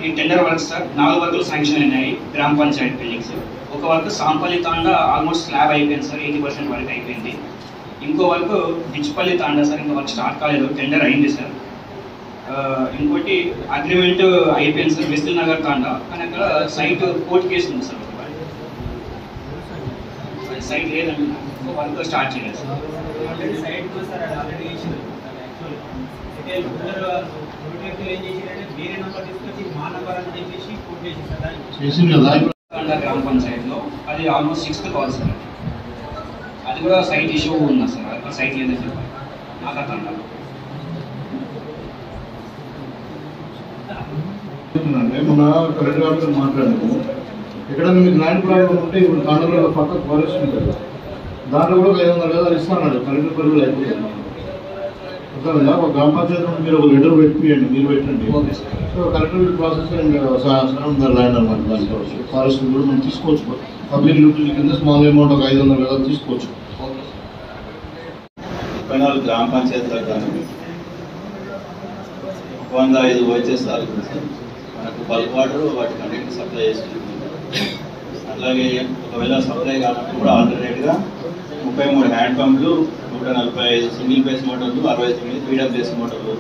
ఈ టెండర్ వర్క్స్ సార్ 4 వర్కులు శాంక్షన్ అయినాయి గ్రామ పంచాయతీ బిల్డింగ్స్. ఒక వర్క్ సాంపల్లి తాండా ఆల్మోస్ట్ స్లాబ్ అయిపోయింది సార్, 80% వర్క్ అయిపోయింది. ఇంకో వర్క్ డిచ్పల్లి తాండా సార్, ఇంకా వర్క్ స్టార్ట్ కాలేదు, టెండర్ అయింది సార్. ఇంకోటి అగ్రిమెంట్ అయిపోయింది సార్ విస్తల్ నగర్ తాండా, కానీ అక్కడ సైట్ కోర్టు కేసు ఉంది సార్. సైట్ లేదండి, వర్క్ స్టార్ట్ చేయలేదు సార్. గ్రామ పంచాయతీలో అది ఆల్మోస్ట్ 6th కాల్ సార్. అది కూడా సైట్ ఇష్యూ ఉందా సార్, అది సైట్ లేదని చెప్పాలి నాకంటే. మన కలెక్టర్ గారితో మాట్లాడాము, ఎక్కడైనా మీకు ల్యాండ్ ప్రాబ్లం ఉంటే ఇప్పుడు తాండలో పక్క ఫారెస్ట్ ఉంటుంది, దాంట్లో కూడా 500 గజాలు ఇస్తాను కలెక్టర్ పరిధిలో అయిపోతుంది. ఒక గ్రామ పంచాయతీ నుండి మీరు ఒక లెటర్ పెట్టియండి, మీరు పెట్టండి. సో కలెక్టర్ ప్రాసెస్ ల్యాండ్ అనమాట. దాంట్లో ఫారెస్ట్ కూడా మనం తీసుకోవచ్చు, పబ్లిక్ యూటిలిటీ కింద స్మాల్ అమౌంట్ ఒక 500 గజాలు తీసుకోవచ్చు. 34 గ్రామ పంచాయతీలకు కానీ 105 ఓహెచ్ఎస్ తాలూకు సార్ మనకు బల్క్ వాటర్ వాటికి అన్నింటికి సప్లై చేసుకుంటున్నాం. అట్లాగే ఒకవేళ సప్లై కాకుండా కూడా ఆల్టర్నేట్గా 33 హ్యాండ్ పంపులు, 145 సింగిల్ బేస్ మోటార్లు, 69 పీడబ్ల్యూఎస్ మోటార్లు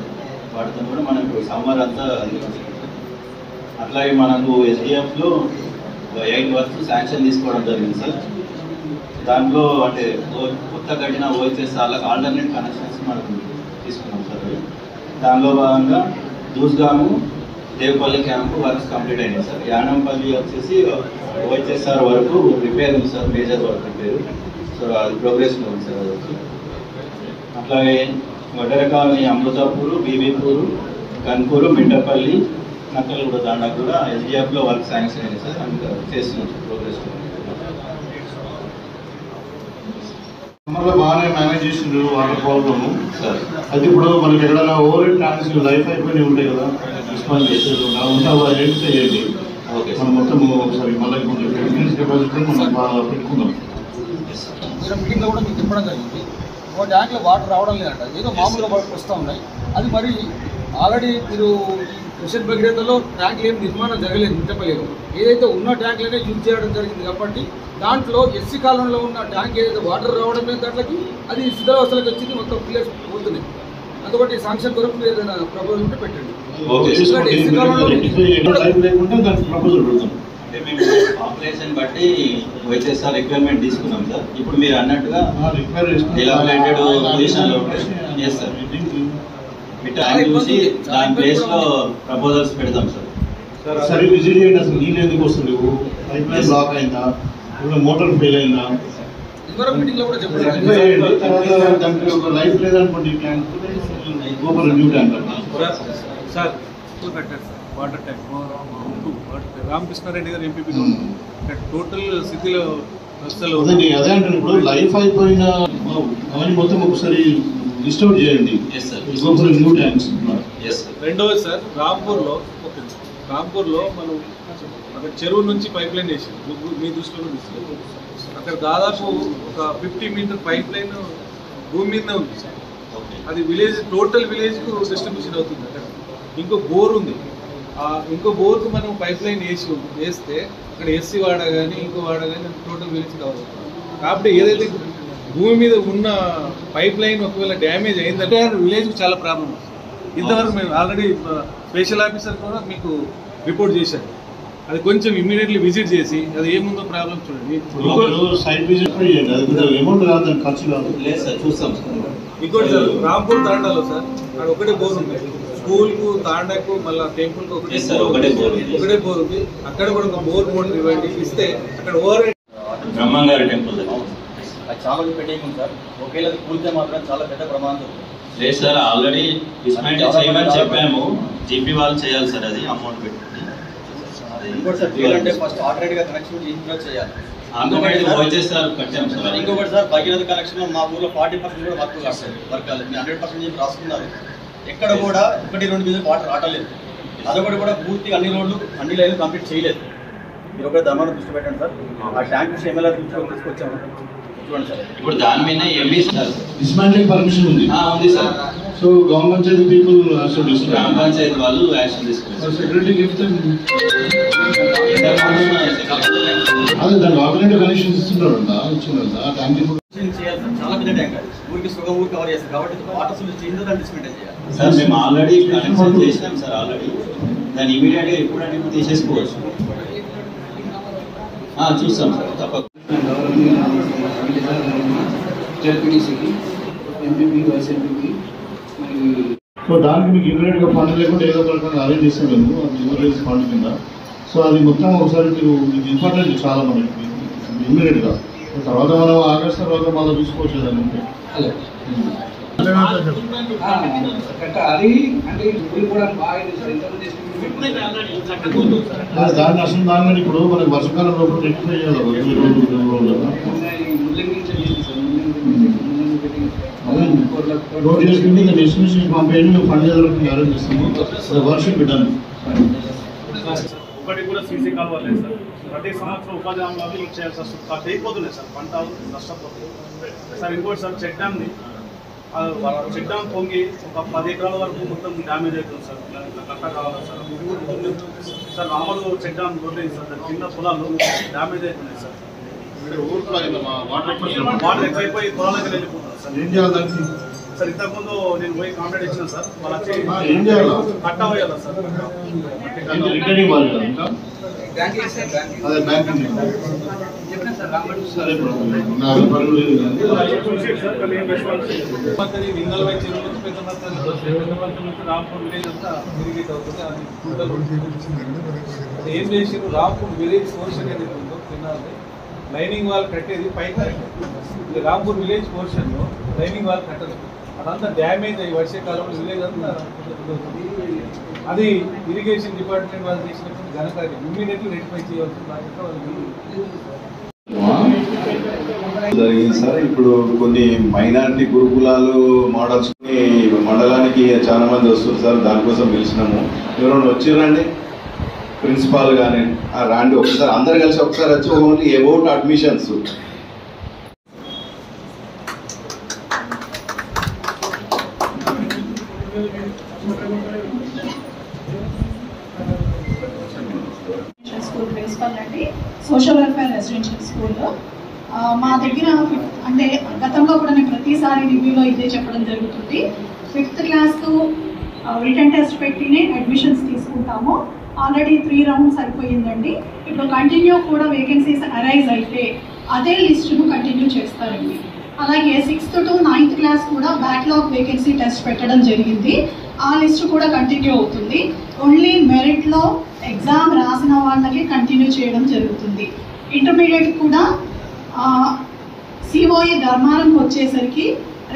వాటితో కూడా మనకు సమ్మర్ అంతా అందుతుంది. అట్లాగే మనకు ఎస్డిఎఫ్లో 8 వర్క్స్ శాంక్షన్ తీసుకోవడం జరిగింది సార్. దాంట్లో అంటే కొత్త కట్టిన ఓహెచ్ఎస్ వాళ్ళకి ఆల్టర్నేట్ కనెక్షన్స్ మనకు తీసుకున్నాం సార్. దానిలో భాగంగా దూస్గాము, దేవపల్లి క్యాంపు వర్క్స్ కంప్లీట్ అయినాయి సార్. యానంపల్లి వచ్చేసి ఓహెచ్ఎస్ఆర్ వరకు రిపేర్ ఉంది sir, major work repair. So అది ప్రోగ్రెస్లో ఉంది సార్. అది అట్లాగే వడ్డెర కాలనీ అమృతాపూరు, బీబీపూరు, కన్పూరు, మింటపల్లి, నక్కలగూడ దాండా కూడా ఎస్డిఎఫ్లో వర్క్ శాంక్షన్ అయింది సార్. అందుకే చేస్తున్నాం సార్ ప్రోగ్రెస్. సమ్మర్లో బాగానే మేనేజ్ చేసిండ్రు వాటర్ ప్రాబ్లము సార్. అయితే ఇప్పుడు మనకి ఎక్కడైనా ఓవర్ ట్యాంక్స్ లైఫ్ అయిపోయినాయి ఉంటాయి కదా, రెస్పాన్స్ చేసేది ఉంటా ఏంటి చేయండి. ఓకే మనం మొత్తం ఒకసారి మళ్ళీ కొంచెం ఫిట్నెస్ కెపాసిటీ మనం పెట్టుకుందాం. మీటింగ్లో కూడా మీకు చెప్పడం జరిగింది, ఒక ట్యాంక్లో వాటర్ రావడం లేదంట, ఏదో మామూలుగా వాటర్ వస్తూ ఉన్నాయి. అది మరి ఆల్రెడీ మీరు మిషన్ భగీరథలో ట్యాంకులు ఏం నిర్మాణం జరగలేదు, మిట్టపల్లిలో ఏదైతే ఉన్న ట్యాంకులనే యూజ్ చేయడం జరిగింది. కాబట్టి దాంట్లో ఎస్సీ కాలంలో ఉన్న ట్యాంక్ ఏదైతే వాటర్ రావడం లేదు దాంట్లోకి అది శిథిలావస్థలకు వచ్చింది, మొత్తం పిల్లర్స్ పోతున్నాయి. అందుకని శాంక్షన్ కొరకు ఏదైనా ప్రపోజల్ ఉంటే పెట్టండి. ఎస్సీ కాలంలో అంటే మేము పాపులేషన్ బట్టి వైఎస్ఆర్ రిక్వైర్మెంట్ తీసుకున్నాం సార్. ఇప్పుడు మీరు అన్నట్టుగా ఎలాబొరేటెడ్ పొజిషన్లో ఎస్ సార్ ట్యాంక్ చూసి దాని ప్లేస్లో ప్రపోజల్స్ పెడతాం సార్. సరే విజిట్ చేయండి. అసలు నీళ్ళు ఎందుకు వస్తుంది, పైప్ లైన్ బ్లాక్ అయిందా, మోటార్ ఫెయిల్ అయిందా, దానికి ఒక లైఫ్ లేదనుకోండి ట్యాంక్ గోపర్ న్యూ ట్యాంక్ సార్ పెట్టారు సార్. వాటర్ ట్యాంక్ రామకృష్ణారెడ్డి గారు ఎంపీ టోటల్ సిటీలో అదే అంటే ఇప్పుడు లైఫ్ అయిపోయిన అవన్నీ మొత్తం ఒకసారి లిస్ట్ అవుట్ చేయండి. గోపర్ న్యూ ట్యాంక్స్. రెండవది సార్ రాంపూర్లో మనం అక్కడ చెరువు నుంచి పైప్ లైన్ వేసి మీ దృష్టిలో తీసుకెళ్ళి అక్కడ దాదాపు ఒక 50 మీటర్ పైప్ లైన్ భూమి మీదనే ఉంది సార్. అది విలేజ్ టోటల్ విలేజ్కు డిస్ట్రిబ్యూషన్ అవుతుంది. అక్కడ ఇంకో బోర్ ఉంది, ఇంకో బోర్కు మనం పైప్ లైన్ వేస్తే అక్కడ ఎస్సీ వాడ కానీ ఇంకో వాడ కానీ టోటల్ విలేజ్ కవర్ అవుతుంది. కాబట్టి ఏదైతే భూమి మీద ఉన్న పైప్ లైన్ ఒకవేళ డ్యామేజ్ అయిందంటే విలేజ్కి చాలా ప్రాబ్లం వస్తుంది. ఇంతవరకు మేము ఆల్రెడీ స్పెషల్ ఆఫీసర్ కూడా మీకు రిపోర్ట్ చేశారు. అది కొంచెం ఇమ్మీడియట్లీ విజిట్ చేసి అది ఏముందో ప్రాబ్లం చూడండి. ఇంకోటి సార్ రాంపూర్ తాండాలో సార్ అక్కడ ఒకటే బోర్ ఉంది. స్కూల్కు తాండాకు మళ్ళీ టెంపుల్కి ఒకటే బోర్ ఉంది. అక్కడ కూడా ఒక బోర్ మోటర్ ఇవ్వండి, ఇస్తే అక్కడ ఓవర్ బ్రహ్మంగారి టెంపుల్ అది చాలా పెండింగ్ ఉంది సార్. ఒకవేళ అది కూలితే మాత్రం చాలా పెద్ద ప్రమాదం. లేదు సార్, ఆల్రెడీ డిస్మాంటిల్ చేయమని చెప్పాము. జీపీ వాళ్ళు చేయాలి సార్, అది అమౌంట్ పెట్టి. ఇంకోటి సార్ చేయాలంటే ఫస్ట్ ఆల్టర్నేట్గా కనెక్షన్ చేయాలి. ఇంకొకటి సార్ భగీరథ కనెక్షన్ మా ఊర్లో 40% కూడా వర్క్ కాదు. వర్క్ కాలేదు. 100% చెప్పి రాసుకున్నారు. ఎక్కడ కూడా 1-2 మీద వాటర్ రావట్లేదు. అదొకటి కూడా పూర్తిగా అన్ని లైన్లు కంప్లీట్ చేయలేదు. మీరు ఒకటి ధర్మాన్ని దృష్టి పెట్టండి సార్. ఆ ట్యాంక్ విషయం ఎలా తీసుకొచ్చాము చూడండి సార్. ఇప్పుడు దాని మీద డిస్మాంటిలింగ్ పర్మిషన్ ఉంది సార్. సో గ్రామ పంచాయతీ పీపుల్ గ్రామ పంచాయతీ వాళ్ళు యాక్షన్ తీసుకున్నారు. సెక్రటరీకి అదే దానికి ఆల్టర్నేటివ్ కనెక్షన్స్ ఇస్తున్నారంట, ఇచ్చిందంట. ట్యాంక్ చేయాలి సార్. చాలా పెద్ద ట్యాంక్ అది. ఊరికి సుగం ఊరికి కవర్ చేస్తారు. కాబట్టి వాటర్ సోర్స్ చేంజ్ దాన్ని డిస్మెంటైన్ చేయాలి సార్. మేము ఆల్రెడీ కనెక్షన్ చేసినాం సార్. ఆల్రెడీ దాన్ని ఇమీడియట్గా ఎప్పుడైనా తీసేసుకోవచ్చు. చూస్తాం సార్ తప్పకుండా. జడ్పీటీసీకి, ఎంపీపీ, వైస్ ఎంపీపీ సో దానికి మీకు ఇమీడియట్గా ఫండ్ లేకుండా ఏదో రకంగా అరేంజ్ చేస్తాం మేము, అది ఇమర్జెన్సీ ఫండ్ కింద. సో అది మొత్తం ఒకసారి మీరు మీకు ఇంపార్టెంట్ చాలా మనకి ఇమీడియట్గా. తర్వాత మనం ఆగస్ట్ తర్వాత మళ్ళీ చూసుకోవచ్చు కదండి. అది అంటే కూడా బాగా దాన్ని అసలు దాన్ని ఇప్పుడు మనకి వర్షకాలం లోపల రెక్టిఫై చేయాలి. రోడ్ చేసుకుంటే దాన్ని ఎస్టిమేషన్ పంపేయండి, మేము ఫండ్ అరేంజ్ చేస్తాము. వర్షం పెట్టాను. ఒకటి కూడా సీసీ కాలువలు లేదు సార్. ప్రతి సంవత్సరం ఉపాధి హామీలు యూజ్ చేయాల్సి వస్తుంది. అయిపోతున్నాయి సార్, పంట నష్టపోతుంది సార్. ఇంకోటి సార్ చెక్ డ్యామ్ని చెక్ డ్యామ్ పొంగి ఒక 10 ఎకరాల వరకు మొత్తం డ్యామేజ్ అవుతుంది సార్. కట్ట కావాలి సార్. సార్ రామడు చెక్ డ్యామ్ రోడ్డు సార్, దాని కింద పొలాలు డ్యామేజ్ అవుతున్నాయి సార్. వాటర్ ఎక్కువైపోయి పొలాలకి వెళ్ళిపోతుంది సార్. ఏం చేయాలి దానికి సార్? ఇంతకుముందు నేను పోయి కాంటాక్ట్ ఇచ్చిన సార్. వాళ్ళు వచ్చి ఏం చేయాలి? కట్ట వేయాలి సార్. రిటర్నింగ్ వాళ్ళు ఇంకా అదే బ్యాంకింగ్ సరే రాంపూర్ విలేజ్ అంతా ఇరిగేట్ అవుతుంది. అది ఏం చేసారు, రాంపూర్ విలేజ్ పోర్షన్ ఏదైతే ఉందో తినాలి లైనింగ్ వాల్ కట్టేది పైకి. రాంపూర్ విలేజ్ పోర్షన్లో లైనింగ్ వాల్ కట్టదు. అదంతా డ్యామేజ్ అయ్యి వర్షాకాలంలో విలేజ్ అంతా అది ఇరిగేషన్ డిపార్ట్మెంట్ వాళ్ళు చేసినప్పుడు ఘనకార్యం ఇమ్మీడియట్లీ రెక్టిఫై చేయవలసిన బాధ్యత జరిగింది సార్. ఇప్పుడు కొన్ని మైనారిటీ గురుకులాలు మోడల్స్ మండలానికి చాలా మంది వస్తారు సార్, దానికోసం పిలిచినాము. ఎవరైనా వచ్చిరండి ప్రిన్సిపాల్ కానీ రాండి ఒకసారి, అందరు కలిసి ఒకసారి వచ్చి only about admissions. School principal అండి, సోషల్ వెల్ఫేర్ రెసిడెన్షియల్ స్కూల్లో మా దగ్గర అంటే గతంలో కూడా నేను ప్రతిసారి రివ్యూలో ఇదే చెప్పడం జరుగుతుంది. 5th క్లాస్కు రిటర్న్ టెస్ట్ పెట్టినే అడ్మిషన్స్ తీసుకుంటాము. ఆల్రెడీ 3 రౌండ్స్ అయిపోయిందండి. ఇప్పుడు కంటిన్యూ కూడా వేకెన్సీస్ అరైజ్ అయితే అదే లిస్టును కంటిన్యూ చేస్తారండి. అలాగే 6th to 9th క్లాస్ కూడా బ్యాక్లాగ్ వేకెన్సీ టెస్ట్ పెట్టడం జరిగింది. ఆ లిస్టు కూడా కంటిన్యూ అవుతుంది. ఓన్లీ మెరిట్లో ఎగ్జామ్ రాసిన వాళ్ళకి కంటిన్యూ చేయడం జరుగుతుంది. ఇంటర్మీడియట్ కూడా సిఓఏ ధర్మారంకి వచ్చేసరికి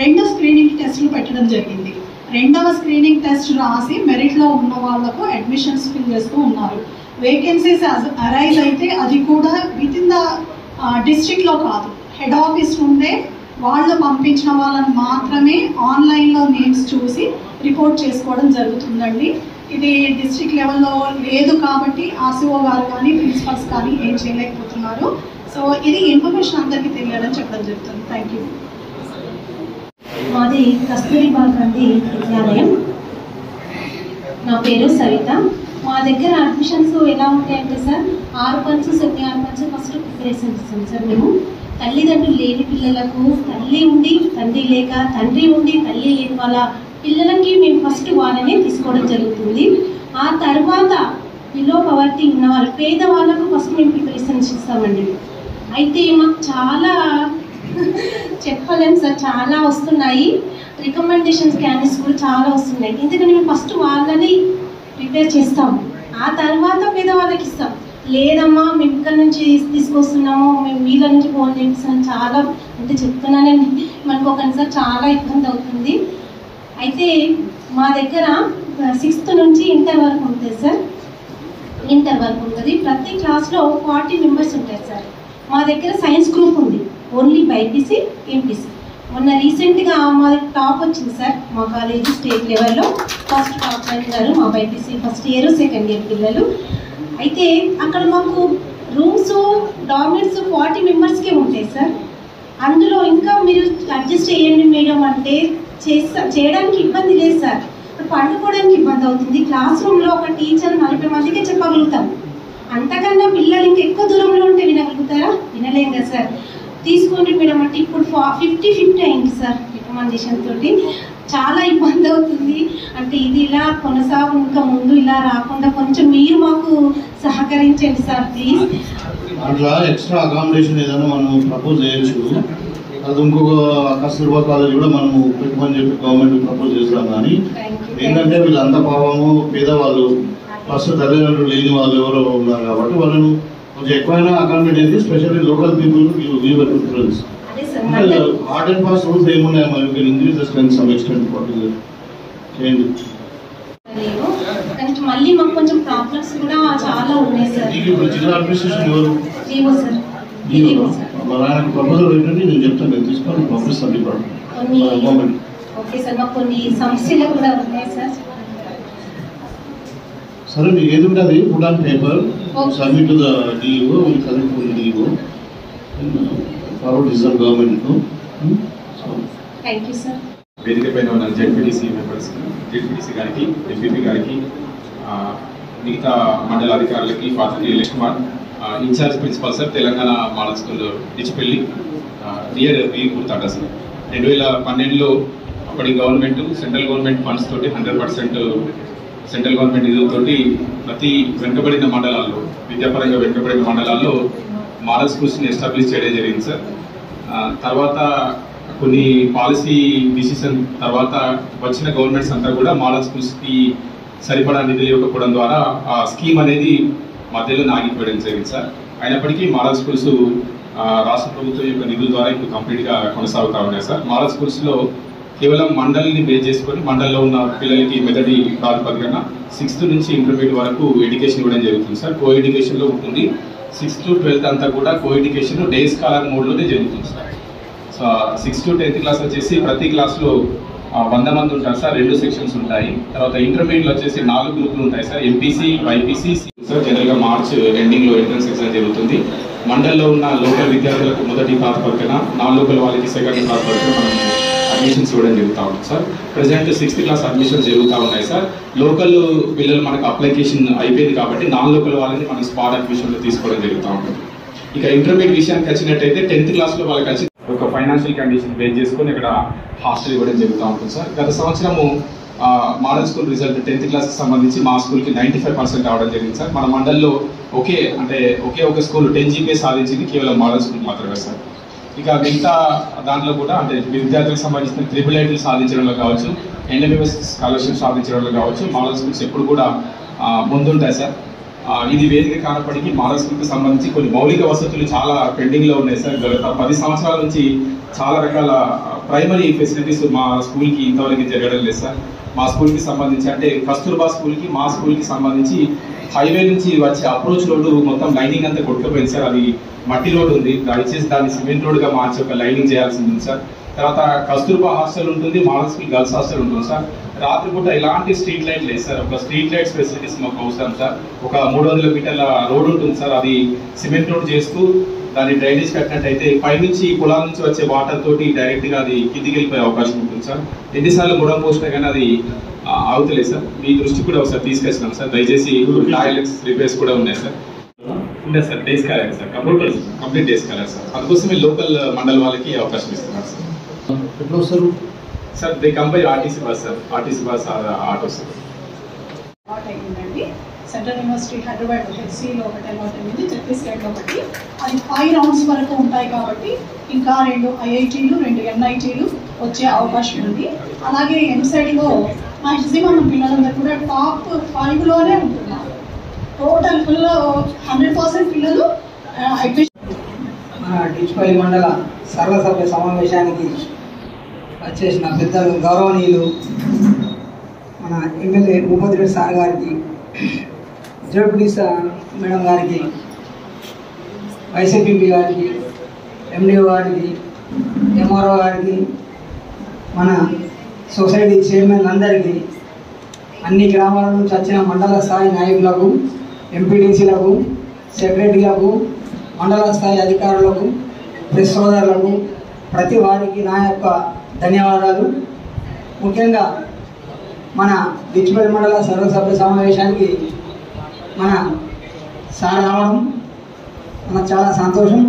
2 స్క్రీనింగ్ టెస్టులు పెట్టడం జరిగింది. 2వ స్క్రీనింగ్ టెస్ట్ రాసి మెరిట్లో ఉన్న వాళ్లకు అడ్మిషన్స్ ఫిల్ చేస్తూ ఉన్నారు. వేకెన్సీస్ అరైజ్ అయితే అది కూడా విత్ ఇన్ ద డిస్ట్రిక్ట్లో కాదు, హెడ్ ఆఫీస్ నుండే వాళ్ళు పంపించిన వాళ్ళని మాత్రమే ఆన్లైన్లో నేమ్స్ చూసి రిపోర్ట్ చేసుకోవడం జరుగుతుందండి. ఇది డిస్ట్రిక్ట్ లెవెల్లో లేదు కాబట్టి ఆర్సీఓ గారు కానీ ప్రిన్సిపల్స్ కానీ ఏం చేయలేకపోతున్నారు. సో ఇది ఇన్ఫర్మేషన్ అందరికీ తెలియాలని చెప్పడం జరుగుతుంది. Thank you. మాది కస్తూరిబా గాంధీ విద్యాలయం. నా పేరు సవిత. మా దగ్గర అడ్మిషన్స్ ఎలా ఉంటాయంటే sir 6 months, semi 6 months first preparation ఇస్తాం సార్. మేము తల్లిదండ్రులు లేని పిల్లలకు, తల్లి ఉండి తండ్రి లేక, తండ్రి ఉండి తల్లి లేని వాళ్ళ పిల్లలకి మేము ఫస్ట్ వాళ్ళనే తీసుకోవడం జరుగుతుంది. ఆ తర్వాత బిలో పవర్టీ ఉన్న వాళ్ళు, పేద వాళ్ళకు ఫస్ట్ మేము ప్రిపరేషన్స్ ఇస్తామండి. అయితే మాకు చాలా చెప్పలేము సార్, చాలా వస్తున్నాయి. రికమెండేషన్స్ క్యాండిడేట్స్ కూడా చాలా వస్తున్నాయి. ఎందుకంటే మేము ఫస్ట్ వాళ్ళని ప్రిపేర్ చేస్తాము, ఆ తర్వాత పేదవాళ్ళకి ఇస్తాం. లేదమ్మా మేము ఇక్కడ నుంచి తీసుకొస్తున్నాము, మేము వీళ్ళ నుంచి ఫోన్ చేపిస్తాం, చాలా అంటే చెప్తున్నానండి, మనకు ఒకసారి చాలా ఇబ్బంది అవుతుంది. అయితే మా దగ్గర 6th నుంచి ఇంటర్ వరకు ఉంటుంది సార్. ఇంటర్ వరకు ఉంటుంది. ప్రతి క్లాస్లో 40 members ఉంటారు సార్. మా దగ్గర సైన్స్ గ్రూప్ ఉంది, ఓన్లీ బైపీసీ, ఎంపీసీ. మొన్న రీసెంట్గా మాది టాప్ వచ్చింది సార్ మా కాలేజీ స్టేట్ లెవెల్లో. ఫస్ట్ టాప్ అయినారు మా BiPC first year, second year పిల్లలు. అయితే అక్కడ మాకు రూమ్స్, డార్మెంట్స్ 40 membersకే ఉంటాయి సార్. అందులో ఇంకా మీరు అడ్జస్ట్ చేయండి మేడం అంటే చేయడానికి ఇబ్బంది లేదు సార్. పండుకోవడానికి ఇబ్బంది అవుతుంది. క్లాస్ రూమ్లో ఒక టీచర్ 40 మందికే చెప్పగలుగుతాం. అంతకన్నా పిల్లలు ఇంకా ఎక్కువ దూరంలో ఉంటే వినగలుగుతారా? వినలేం కదా సార్. తీసుకోండి మేడం అంటే ఇప్పుడు 50-50 అయింది సార్. రికమెండేషన్ తోటి చాలా ఇబ్బంది అవుతుంది. అంటే ఇది ఇలా కొనసాగు, ఇంకా ముందు ఇలా రాకుండా కొంచెం మీరు మాకు సహకరించండి సార్ ప్లీజ్. అట్లా ఎక్స్ట్రా అకామిడేషన్ ఏదైనా మనం ప్రపోజ్ చేయొచ్చు. అది ఇంకొక కస్తూర్బా కాలేజ్ కూడా మనము పెట్టమని చెప్పి గవర్నమెంట్ ప్రపోజ్ చేస్తాం. కానీ ఏంటంటే వీళ్ళంతా పాపము పేదవాళ్ళు, ఫస్ట్ తల్లిదండ్రులు లేని వాళ్ళు ఎవరో ఉన్నారు కాబట్టి వాళ్ళను కొంచెం ఎక్కువైనా అకామిడేట్ అయితే specially local people give a preference. Hard and fast rules ఏమున్నాయి, మరి you can increase the strength some extent చేయండి. మళ్ళీ మాకు కొంచెం ప్రాబ్లమ్స్ కూడా చాలా ఉన్నాయి సార్. ఇప్పుడు జిల్లా అడ్మినిస్ట్రేషన్ ఎవరు? GO sir. ఆయనకు ప్రపోజల్ ఏంటంటే నేను చెప్తాను, నేను తీసుకొని పంపిస్తాను డిపార్ట్మెంట్. ఓకే సార్, మాకు కొన్ని సమస్యలు కూడా ఉన్నాయి సార్. సరే మీకు ఏది ఉంటుంది put on paper, submit to the DO, will collect from the DO, forward this to government. Thank you sir. వేదిక పైన ఉన్న జెడ్పీటీసీ మెంబర్స్, జెడ్పీటీసీ గారికి, ఎంపీపీ గారికి, మిగతా మండల అధికారులకి, father Kumar, in-charge principal sir, Telangana model school Dichpally, near వి గుర్తాట సార్. 2012లో అప్పటి గవర్నమెంట్ సెంట్రల్ గవర్నమెంట్ ఫండ్స్ తోటి 100% సెంట్రల్ గవర్నమెంట్ నిధులతోటి ప్రతి వెనుకబడిన మండలాల్లో, విద్యాపరంగా వెనుకబడిన మండలాల్లో మోడల్ స్కూల్స్ని ఎస్టాబ్లిష్ చేయడం జరిగింది సార్. తర్వాత కొన్ని పాలసీ డిసిషన్ తర్వాత వచ్చిన గవర్నమెంట్స్ అంతా కూడా మోడల్ స్కూల్స్కి సరిపడా నిధులు ఇవ్వకపోవడం ద్వారా ఆ స్కీమ్ అనేది మధ్యలో ఆగిపోవడం జరిగింది సార్. అయినప్పటికీ మోడల్ స్కూల్స్ రాష్ట్ర ప్రభుత్వం యొక్క నిధుల ద్వారా ఇప్పుడు కంప్లీట్గా కొనసాగుతూ ఉన్నాయి సార్. మోడల్ స్కూల్స్లో కేవలం మండలిని బేస్ చేసుకొని మండలంలో ఉన్న పిల్లలకి మెథడి ప్రాతిపదికన 6th నుంచి ఇంటర్మీడియట్ వరకు ఎడ్యుకేషన్ ఇవ్వడం జరుగుతుంది సార్. కో ఎడ్యుకేషన్లో ఉంటుంది. 6th to 12th అంతా కూడా కో ఎడ్యుకేషన్ డే స్కాలర్ మోడ్లోనే జరుగుతుంది sir. So 6th to 10th class వచ్చేసి ప్రతి క్లాస్లో 100 మంది ఉంటారు సార్. 2 సెక్షన్స్ ఉంటాయి. తర్వాత ఇంటర్మీడియట్ వచ్చేసి 4 గ్రూపులు ఉంటాయి సార్. MPC, BiPC sir. జనరల్గా మార్చ్ ఎండింగ్లో ఎంట్రన్స్ ఎగ్జామ్ జరుగుతుంది. మండల్లో ఉన్న లోకల్ విద్యార్థులకు మొదటి ప్రాతిపదికన, నాన్ లోకల్ వాళ్ళకి సెకండ్ ప్రాతిపదికన మనం అడ్మిషన్స్ ఇవ్వడం జరుగుతూ ఉంటుంది sir. Present 6th class admissions జరుగుతూ ఉన్నాయి సార్. లోకల్ పిల్లలు మనకు అప్లికేషన్ అయిపోయింది కాబట్టి నాన్ లోకల్ వాళ్ళని మనం స్పాట్ అడ్మిషన్లో తీసుకోవడం జరుగుతూ ఉంటుంది. ఇక ఇంటర్మీడియట్ విషయానికి వచ్చినట్టయితే 10th క్లాస్లో వాళ్ళకి వచ్చి ఒక ఫైనాన్షియల్ కండిషన్ బేస్ చేసుకొని ఇక్కడ హాస్టల్ ఇవ్వడం జరుగుతూ ఉంటుంది సార్. గత సంవత్సరము మోడల్ స్కూల్ రిజల్ట్ 10th క్లాస్కి సంబంధించి మా స్కూల్కి 95% రావడం జరిగింది సార్. మన మండల్లో ఒకే ఒక స్కూల్ 10 GPA సాధించింది కేవలం మోడల్ స్కూల్ మాత్రమే సార్. ఇక మిగతా దాంట్లో కూడా అంటే విద్యార్థులకు సంబంధించిన AAA సాధించడంలో కావచ్చు, NMS స్కాలర్షిప్ సాధించడంలో కావచ్చు మోడల్ స్కూల్స్ ఎప్పుడు కూడా ముందుంటాయి సార్. ఇది వేదిక కానప్పటికీ మోడల్ స్కూల్కి సంబంధించి కొన్ని మౌలిక వసతులు చాలా పెండింగ్లో ఉన్నాయి సార్. గత 10 సంవత్సరాల నుంచి చాలా రకాల ప్రైమరీ ఫెసిలిటీస్ మా స్కూల్కి ఇంతవరకు జరగడం లేదు సార్. మా స్కూల్కి సంబంధించి అంటే కస్తూర్బా స్కూల్కి మా స్కూల్కి సంబంధించి హైవే నుంచి వచ్చే అప్రోచ్ రోడ్డు మొత్తం లైనింగ్ అంతా కొట్టుకుపోయింది సార్. అది మట్టి రోడ్ ఉంది. దయచేసి దాన్ని సిమెంట్ రోడ్గా మార్చి ఒక లైనింగ్ చేయాల్సింది ఉంది సార్. తర్వాత కస్తూర్బా హాస్టల్ ఉంటుంది, మోడల్ స్కూల్ గర్ల్స్ హాస్టల్ ఉంటుంది సార్. రాత్రిపూట ఎలాంటి స్ట్రీట్ లైట్ లేదు సార్. ఒక స్ట్రీట్ లైట్స్ ఫెసిలిటీస్ మాకు అవసరం సార్. ఒక 300 మీటర్ల రోడ్ ఉంటుంది సార్. అది సిమెంట్ రోడ్ చేస్తూ దాన్ని డ్రైనేజ్ కట్టినట్టయితే పైనుంచి పొలాల నుంచి వచ్చే వాటర్ తోటి డైరెక్ట్గా అది కిందికి వెళ్ళిపోయే అవకాశం ఉంటుంది సార్. ఎన్నిసార్లు ముడం పోసినా కానీ అది అవుతలేదు సార్. మీ దృష్టి కూడా ఒకసారి తీసుకొచ్చినాం సార్. దయచేసి టాయిలెట్స్ రిపేర్స్ కూడా ఉన్నాయి సార్. ఉన్నాయి సార్. డేస్ కాలేదు సార్. కంప్లీట్ డేస్ కాలేదు సార్. అందుకోసమే లోకల్ మండల్ వాళ్ళకి అవకాశం ఇస్తున్నారు సార్. ఎట్లా వస్తారు సార్? దే కంపై RTC bus sir. RTC bus auto sir. Central university Hyderabad హెచ్సిలో ఒకటి ఉంది, ఛత్తీస్గఢ్లో ఒకటి. అది 5 rounds వరకు ఉంటాయి కాబట్టి ఇంకా 2 IITలు 2 NITలు వచ్చే అవకాశం ఉంది. అలాగే ఎంసెట్లో మ్యాక్సిమం పిల్లలందరూ కూడా టాప్ 5లోనే ఉంటున్నారు. టోటల్ ఫుల్ 100% పిల్లలు అడ్మిషన్. మన డిచ్పల్లి మండల సర్వసభ్య సమావేశానికి వచ్చేసిన పెద్దలు గౌరవనీయులు మన ఎమ్మెల్యే భూపతి రెడ్డి సార్ గారికి, జడ్పీటీ మేడం గారికి, వైసీపీ గారికి, MDO గారికి, MRO గారికి, మన సొసైటీ చైర్మన్ అందరికీ, అన్ని గ్రామాల నుంచి వచ్చిన మండల స్థాయి నాయకులకు, ఎంపీటీసీలకు, సెక్రటరీలకు, మండల స్థాయి అధికారులకు, ప్రెస్ సోదరులకు, ప్రతి వారికి నా యొక్క ధన్యవాదాలు. ముఖ్యంగా మన డిచ్పల్లి మండల సర్వసభ్య సమావేశానికి మన సార్ రావడం మనకు చాలా సంతోషం.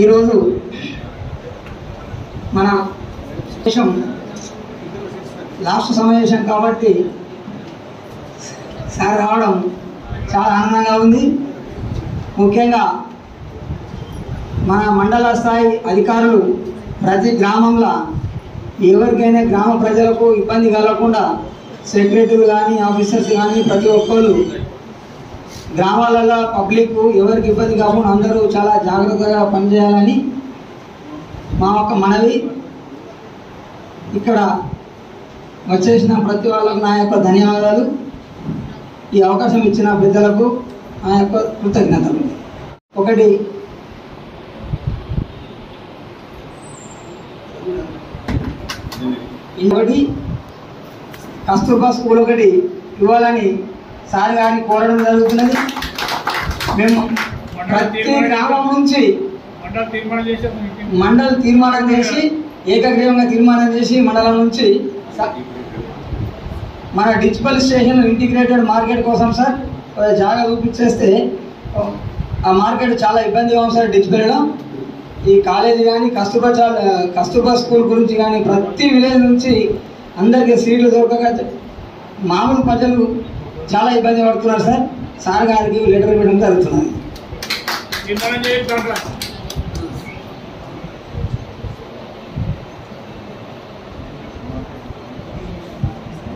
ఈరోజు మన దేశం లాస్ట్ సమావేశం కాబట్టి సార్ రావడం చాలా ఆనందంగా ఉంది. ముఖ్యంగా మన మండల స్థాయి అధికారులు ప్రతి గ్రామంలో ఎవరికైనా గ్రామ ప్రజలకు ఇబ్బంది కలగకుండా సెక్రటరీలు కానీ ఆఫీసర్స్ కానీ ప్రతి ఒక్కరు గ్రామాలలో పబ్లిక్ ఎవరికి ఇబ్బంది కాకుండా అందరూ చాలా జాగ్రత్తగా పనిచేయాలని మా యొక్క మనవి. ఇక్కడ వచ్చేసిన ప్రతి వాళ్ళకు నా యొక్క ధన్యవాదాలు. ఈ అవకాశం ఇచ్చిన పెద్దలకు నా యొక్క కృతజ్ఞతలు. ఒకటి కస్తూర్బా స్కూల్ ఒకటి ఇవ్వాలని సార్ గారిని కోరడం జరుగుతున్నది. మేము ప్రతి గ్రామం నుంచి మండల్ తీర్మానం చేసి ఏకగ్రీవంగా తీర్మానం చేసి మండలం నుంచి మన డిచ్పల్లి స్టేషన్ ఇంటిగ్రేటెడ్ మార్కెట్ కోసం సార్ జాగా చూపించేస్తే ఆ మార్కెట్ చాలా ఇబ్బందిగా ఉంది సార్. డిచ్పల్లిలో ఈ కాలేజీ కానీ కస్తూర్బా స్కూల్ గురించి కానీ ప్రతి విలేజ్ నుంచి అందరికీ సీట్లు దొరకక మామూలు ప్రజలు చాలా ఇబ్బంది పడుతున్నారు సార్. సార్ గారికి లెటర్ ఇవ్వడం జరుగుతున్నది.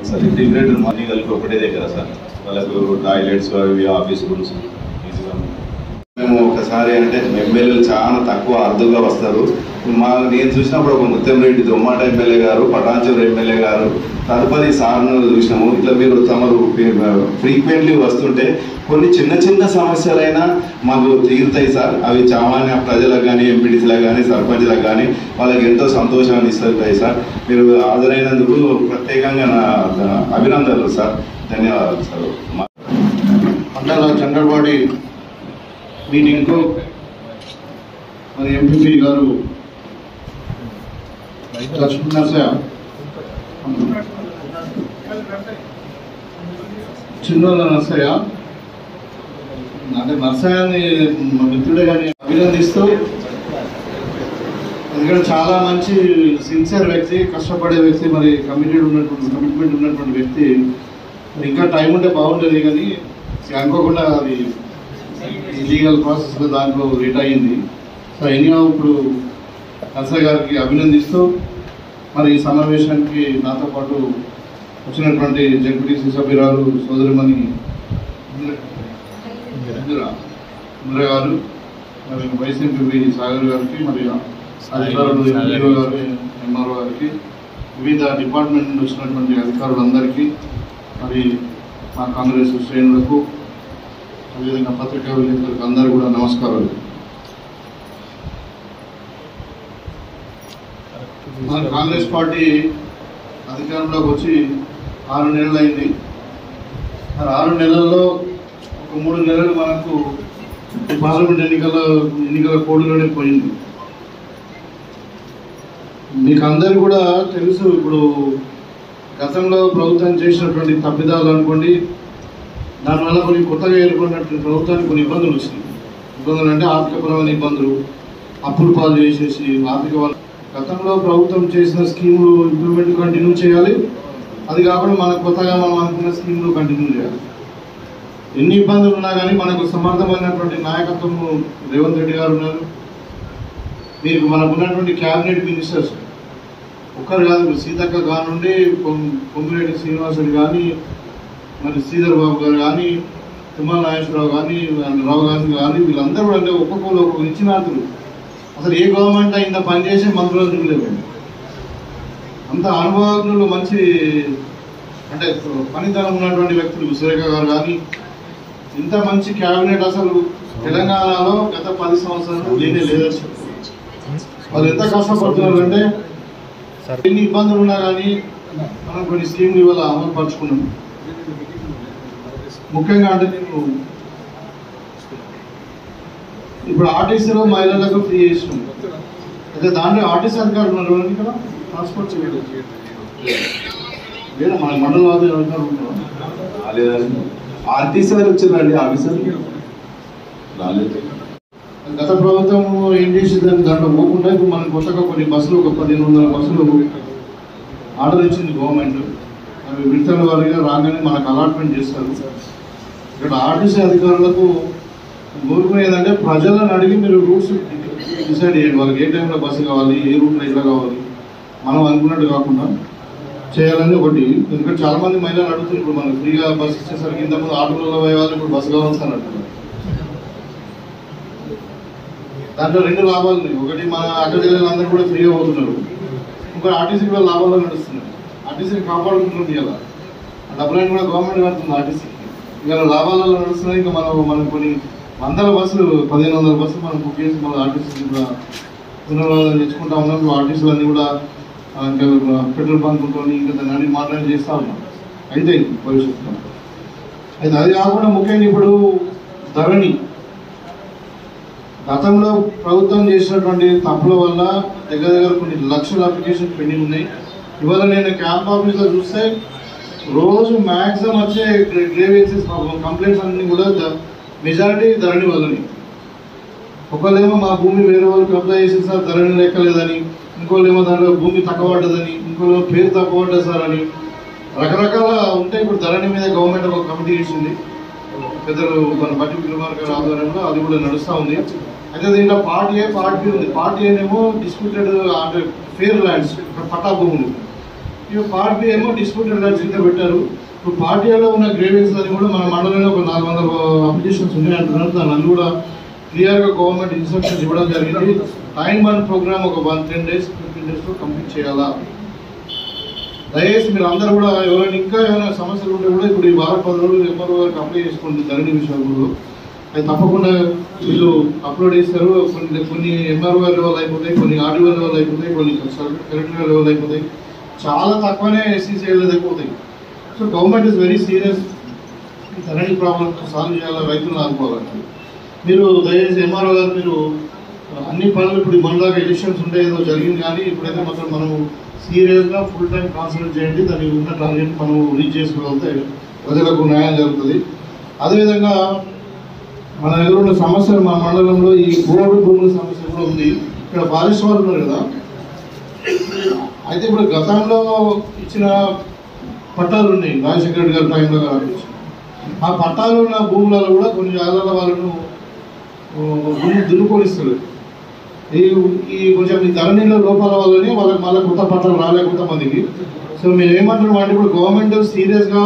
సార్ ఇంటిగ్రేటెడ్ మనీ కలిపి ఒకటే దగ్గర సార్. వాళ్ళకు టాయిలెట్స్ అవి ఆఫీస్ రూమ్స్ ఈజీగా. మేము ఒకసారి అంటే ఎమ్మెల్యేలు చాలా తక్కువ అరుదుగా వస్తారు. నేను చూసినప్పుడు ఒక ముత్తంరెడ్డి దొమ్మాట ఎమ్మెల్యే గారు, పటాన్చెరు ఎమ్మెల్యే గారు, తదుపరి సార్ను చూసినాము. ఇట్లా మీరు తమరు ఫ్రీక్వెంట్లీ వస్తుంటే కొన్ని చిన్న చిన్న సమస్యలైనా మాకు తీరుతాయి సార్. అవి సామాన్య ప్రజలకు కానీ, ఎంపీటీసీలకు కానీ, సర్పంచ్లకు కానీ వాళ్ళకి ఎంతో సంతోషాన్ని ఇస్తాయి సార్. మీరు హాజరైనందుకు ప్రత్యేకంగా నా అభినందనలు సార్. ధన్యవాదాలు సార్. మండల జనరల్ బాడీ మీటింగ్కు మరి ఎంపీపీ గారు లక్ష్మీ నరసయ్య, చిన్నోళ్ళ నరసయ్య అంటే నరసయ్యని మిత్రుడే కానీ అభినందిస్తూ, ఎందుకంటే చాలా మంచి సిన్సియర్ వ్యక్తి, కష్టపడే వ్యక్తి, మరి కమిట్మెంట్ ఉన్నటువంటి వ్యక్తి. ఇంకా టైం ఉంటే బాగుండేది కానీ అనుకోకుండా అది లీగల్ ప్రాసెస్లో దాంట్లో రిట్ అయ్యింది. సో ఎనీహౌ ఇప్పుడు నరసయ్య గారికి అభినందిస్తూ మరి ఈ సమావేశానికి నాతో పాటు వచ్చినటువంటి జెడ్పీటీసీ సభ్యురాలు సోదరిమణి ఇందిర గారు, మరి వైస్ ఎంపీ సాగర్ గారికి, మరి అధికారులు ఎంపీఓ గారు, ఎంఆర్ఓ గారికి, వివిధ డిపార్ట్మెంట్ నుండి వచ్చినటువంటి అధికారులందరికీ, మరి మా కాంగ్రెస్ శ్రేణులకు, అదేవిధంగా పత్రికా విలేకరులకు అందరూ కూడా నమస్కారాలు. మన కాంగ్రెస్ పార్టీ అధికారంలోకి వచ్చి 6 నెలలు అయింది. మరి 6 నెలల్లో ఒక 3 నెలలు మనకు పార్లమెంట్ ఎన్నికల కోడ్లోనే పోయింది. మీకు అందరూ కూడా తెలుసు, ఇప్పుడు గతంలో ప్రభుత్వం చేసినటువంటి తప్పిదాలు అనుకోండి, దానివల్ల కొన్ని కొత్తగా ఏర్పడినటువంటి ప్రభుత్వానికి కొన్ని ఇబ్బందులు వచ్చినాయి. ఇబ్బందులు అంటే ఆర్థికపరమైన ఇబ్బందులు, అప్పులు పాలు చేసేసి గతంలో ప్రభుత్వం చేసిన స్కీములు ఇంప్లిమెంట్ కంటిన్యూ చేయాలి. అది కాకుండా మనకు కొత్తగా మనం అనుకున్న స్కీములు కంటిన్యూ చేయాలి. ఎన్ని ఇబ్బందులు ఉన్నా కానీ మనకు సమర్థమైనటువంటి నాయకత్వం రేవంత్ రెడ్డి గారు ఉన్నారు. మీకు మనకు ఉన్నటువంటి క్యాబినెట్ మినిస్టర్స్ ఒక్కరు కాదు, సీతక్క కానుండి పొంగిరెడ్డి శ్రీనివాసరెడ్డి కానీ, మరి శ్రీధర్ బాబు గారు కానీ, తుమ్మల నాగేశ్వరరావు కానీ, రావు గాంధీ కానీ, వీళ్ళందరూ కూడా అంటే ఒక్కొక్కరు ఒక్కొక్క ఇచ్చినార్థులు. అసలు ఏ గవర్నమెంట్ ఇంత పనిచేసే మంత్రులు చూడలేవు. అంత అనుభవజ్ఞులు, మంచి అంటే పనితనం ఉన్నటువంటి వ్యక్తులు సురేఖ గారు కానీ, ఇంత మంచి క్యాబినెట్ అసలు తెలంగాణలో గత 10 సంవత్సరాలు లేనే లేదు. వాళ్ళు ఎంత కష్టపడుతున్నారు అంటే ఎన్ని ఇబ్బందులు ఉన్నా కానీ మనం కొన్ని స్కీమ్లు ఇవాళ అమలు పరుచుకున్నాం. ముఖ్యంగా అంటే నేను ఇప్పుడు ఆర్టీసీలో మహిళలకు ఫ్రీ చేసినాం. అయితే దాంట్లో ఆర్టీసీ అధికారులు ఉన్నారు ఇక్కడ, ట్రాన్స్పోర్ట్ లేదా మన మండల అధికారులు ఆర్టీసీ వారు వచ్చారండి ఆఫీసర్ రాలేదు. గత ప్రభుత్వం ఏం చేసిందని దాంట్లో పోకుండా ఇప్పుడు మనం కొత్తగా కొన్ని బస్సులు, ఒక 1500 బస్సులు ఆర్డర్ ఇచ్చింది గవర్నమెంట్. అవి విడతల వారిగా రాగానే మనకు అలాట్మెంట్ చేస్తారు. ఇక్కడ ఆర్టీసీ అధికారులకు కోరుకునేదంటే ప్రజలను అడిగి మీరు రూట్స్ డిసైడ్ చేయండి. వాళ్ళకి ఏ టైంలో బస్సు కావాలి, ఏ రూట్లో ఎట్లా కావాలి, మనం అనుకున్నట్టు కాకుండా చేయాలని ఒకటి. ఎందుకంటే చాలా మంది మహిళలు అడుగుతుంది, ఇప్పుడు మనకు ఫ్రీగా బస్సు ఇచ్చేసరికి ఇంతకుముందు ఆటోలలో పోయే వాళ్ళు ఇప్పుడు బస్సు కావాల్సి అంటున్నారు. దాంట్లో 2 లాభాలు ఉన్నాయి. ఒకటి, మన అక్కడ జిల్లాలందరూ కూడా ఫ్రీగా పోతున్నారు. ఇంకో ఆర్టీసీ కూడా లాభాల్లో నడుస్తున్నారు. ఆర్టీసీని కాపాడుకుంటుంది. ఇలా డబ్బులైన కూడా గవర్నమెంట్ కడుతుంది ఆర్టీసీకి. ఇవాళ లాభాలలో నడుస్తున్నాయి. ఇంకా మనం కొన్ని వందల బస్సులు, 1500 బస్సులు మనం బుక్ చేసి మన ఆర్టీసీ కూడా పునరావాదం తెచ్చుకుంటా ఉన్నాం. ఆర్టీసీలు అన్నీ కూడా ఇంకా పెట్రోల్ బంకులతో ఇంకా దాన్ని అన్ని మాట్లాడి చేస్తూ ఉన్నాం. అయితే భవిష్యత్తులో అయితే అది కాకుండా ముఖ్యంగా ఇప్పుడు ధరణి, గతంలో ప్రభుత్వం చేసినటువంటి తప్పుల వల్ల దగ్గర కొన్ని లక్షల అప్లికేషన్ పెండింగ్ ఉన్నాయి. ఇవాళ నేను క్యాంప్ ఆఫీస్లో చూస్తే రోజు మ్యాక్సిమం వచ్చే గ్రేవియన్సెస్ కంప్లైంట్స్ అన్ని కూడా మెజారిటీ ధరణి వల్లని. ఒకళ్ళేమో మా భూమి వేరే వాళ్ళకి అప్లై చేసి సార్ ధరణి లెక్కలేదని, ఇంకోళ్ళేమో దాంట్లో భూమి తక్కువ పడ్డదని, ఇంకోళ్ళేమో పేరు తక్కువ పడ్డది సార్ అని, రకరకాల ఉంటాయి. ఇప్పుడు ధరణి మీద గవర్నమెంట్ ఒక కమిటీ చేసింది పెద్దలు మన బట్టి పిల్లవారి గారి ఆధ్వర్యంలో, అది కూడా నడుస్తూ ఉంది. అయితే దీంట్లో పార్ట్ ఏ, పార్ట్ బి ఉంది. పార్ట్ ఏనేమో డిస్ప్యూటెడ్ అంటే ఫేర్ ల్యాండ్స్, పట్టా భూములు. ఇవి పార్ట్ బి ఏమో డిస్ప్యూటెడ్ ల్యాండ్స్ కింద పెట్టారు. ఇప్పుడు పార్ట్ ఏలో ఉన్న గ్రేవియన్స్ అని కూడా మన మండలంలో ఒక 400 అప్లికేషన్స్ ఉన్నాయి అంటున్నారు. దాన్ని కూడా క్లియర్గా గవర్నమెంట్ ఇన్స్ట్రక్షన్స్ ఇవ్వడం జరిగింది. టైం బాండ్ ప్రోగ్రామ్ ఒక 10 days 15 days కంప్లీట్ చేయాలా. దయచేసి మీరు అందరూ కూడా ఎవరైనా ఇంకా ఏమైనా సమస్యలు ఉంటే కూడా ఇప్పుడు ఈ వారం 10 రోజులు ఎంఆర్ఓ గారికి అప్లై చేసుకోండి ధరణి విషయంలో. అది తప్పకుండా వీళ్ళు అప్లోడ్ చేస్తారు. కొన్ని ఎంఆర్ఓ లెవెల్ అయిపోతాయి, కొన్ని ఆర్డీఓ లెవెల్ అయిపోతాయి, కొన్ని కలెక్టర్ లెవెల్ అయిపోతాయి. చాలా తక్కువనే SCCL అయిపోతాయి. So government is very serious. ఈ ధరణి ప్రాబ్లమ్ సాల్వ్ చేయాలి, రైతులను ఆదుకోవాలంటే మీరు దయచేసి ఎంఆర్ఓ గారు మీరు అన్ని పనులు ఇప్పుడు మనలాగా ఎలక్షన్స్ ఉంటే ఏదో జరిగింది, కానీ ఇప్పుడైతే మాత్రం మనం సీరియస్గా ఫుల్ టైం కాన్సన్ట్రేట్ చేయండి. దానికి ఉన్న టార్గెట్ మనం రీచ్ చేసుకోగలిగితే ప్రజలకు న్యాయం జరుగుతుంది. అదేవిధంగా మన ఎదురున్న సమస్యలు మా మండలంలో ఈ భూముల సమస్య కూడా ఉంది. ఇక్కడ ఫారెస్ట్ వాళ్ళు ఉన్నారు కదా, అయితే ఇప్పుడు గతంలో ఇచ్చిన పట్టాలు ఉన్నాయి రాజశేఖర రెడ్డి గారి టైంలో కాబట్టి ఆ పట్టాలు ఉన్న భూములలో కూడా కొన్ని జాగాల వాళ్ళను దున్నుకొనిస్తారు. ఈ కొంచెం ఈ ధరణిలో లోపాల వల్లనే వాళ్ళకి మళ్ళీ కొత్త పట్టాలు రాలే కొంతమందికి. సో మీరు ఏమంటున్నారు అంటే ఇప్పుడు గవర్నమెంట్ సీరియస్గా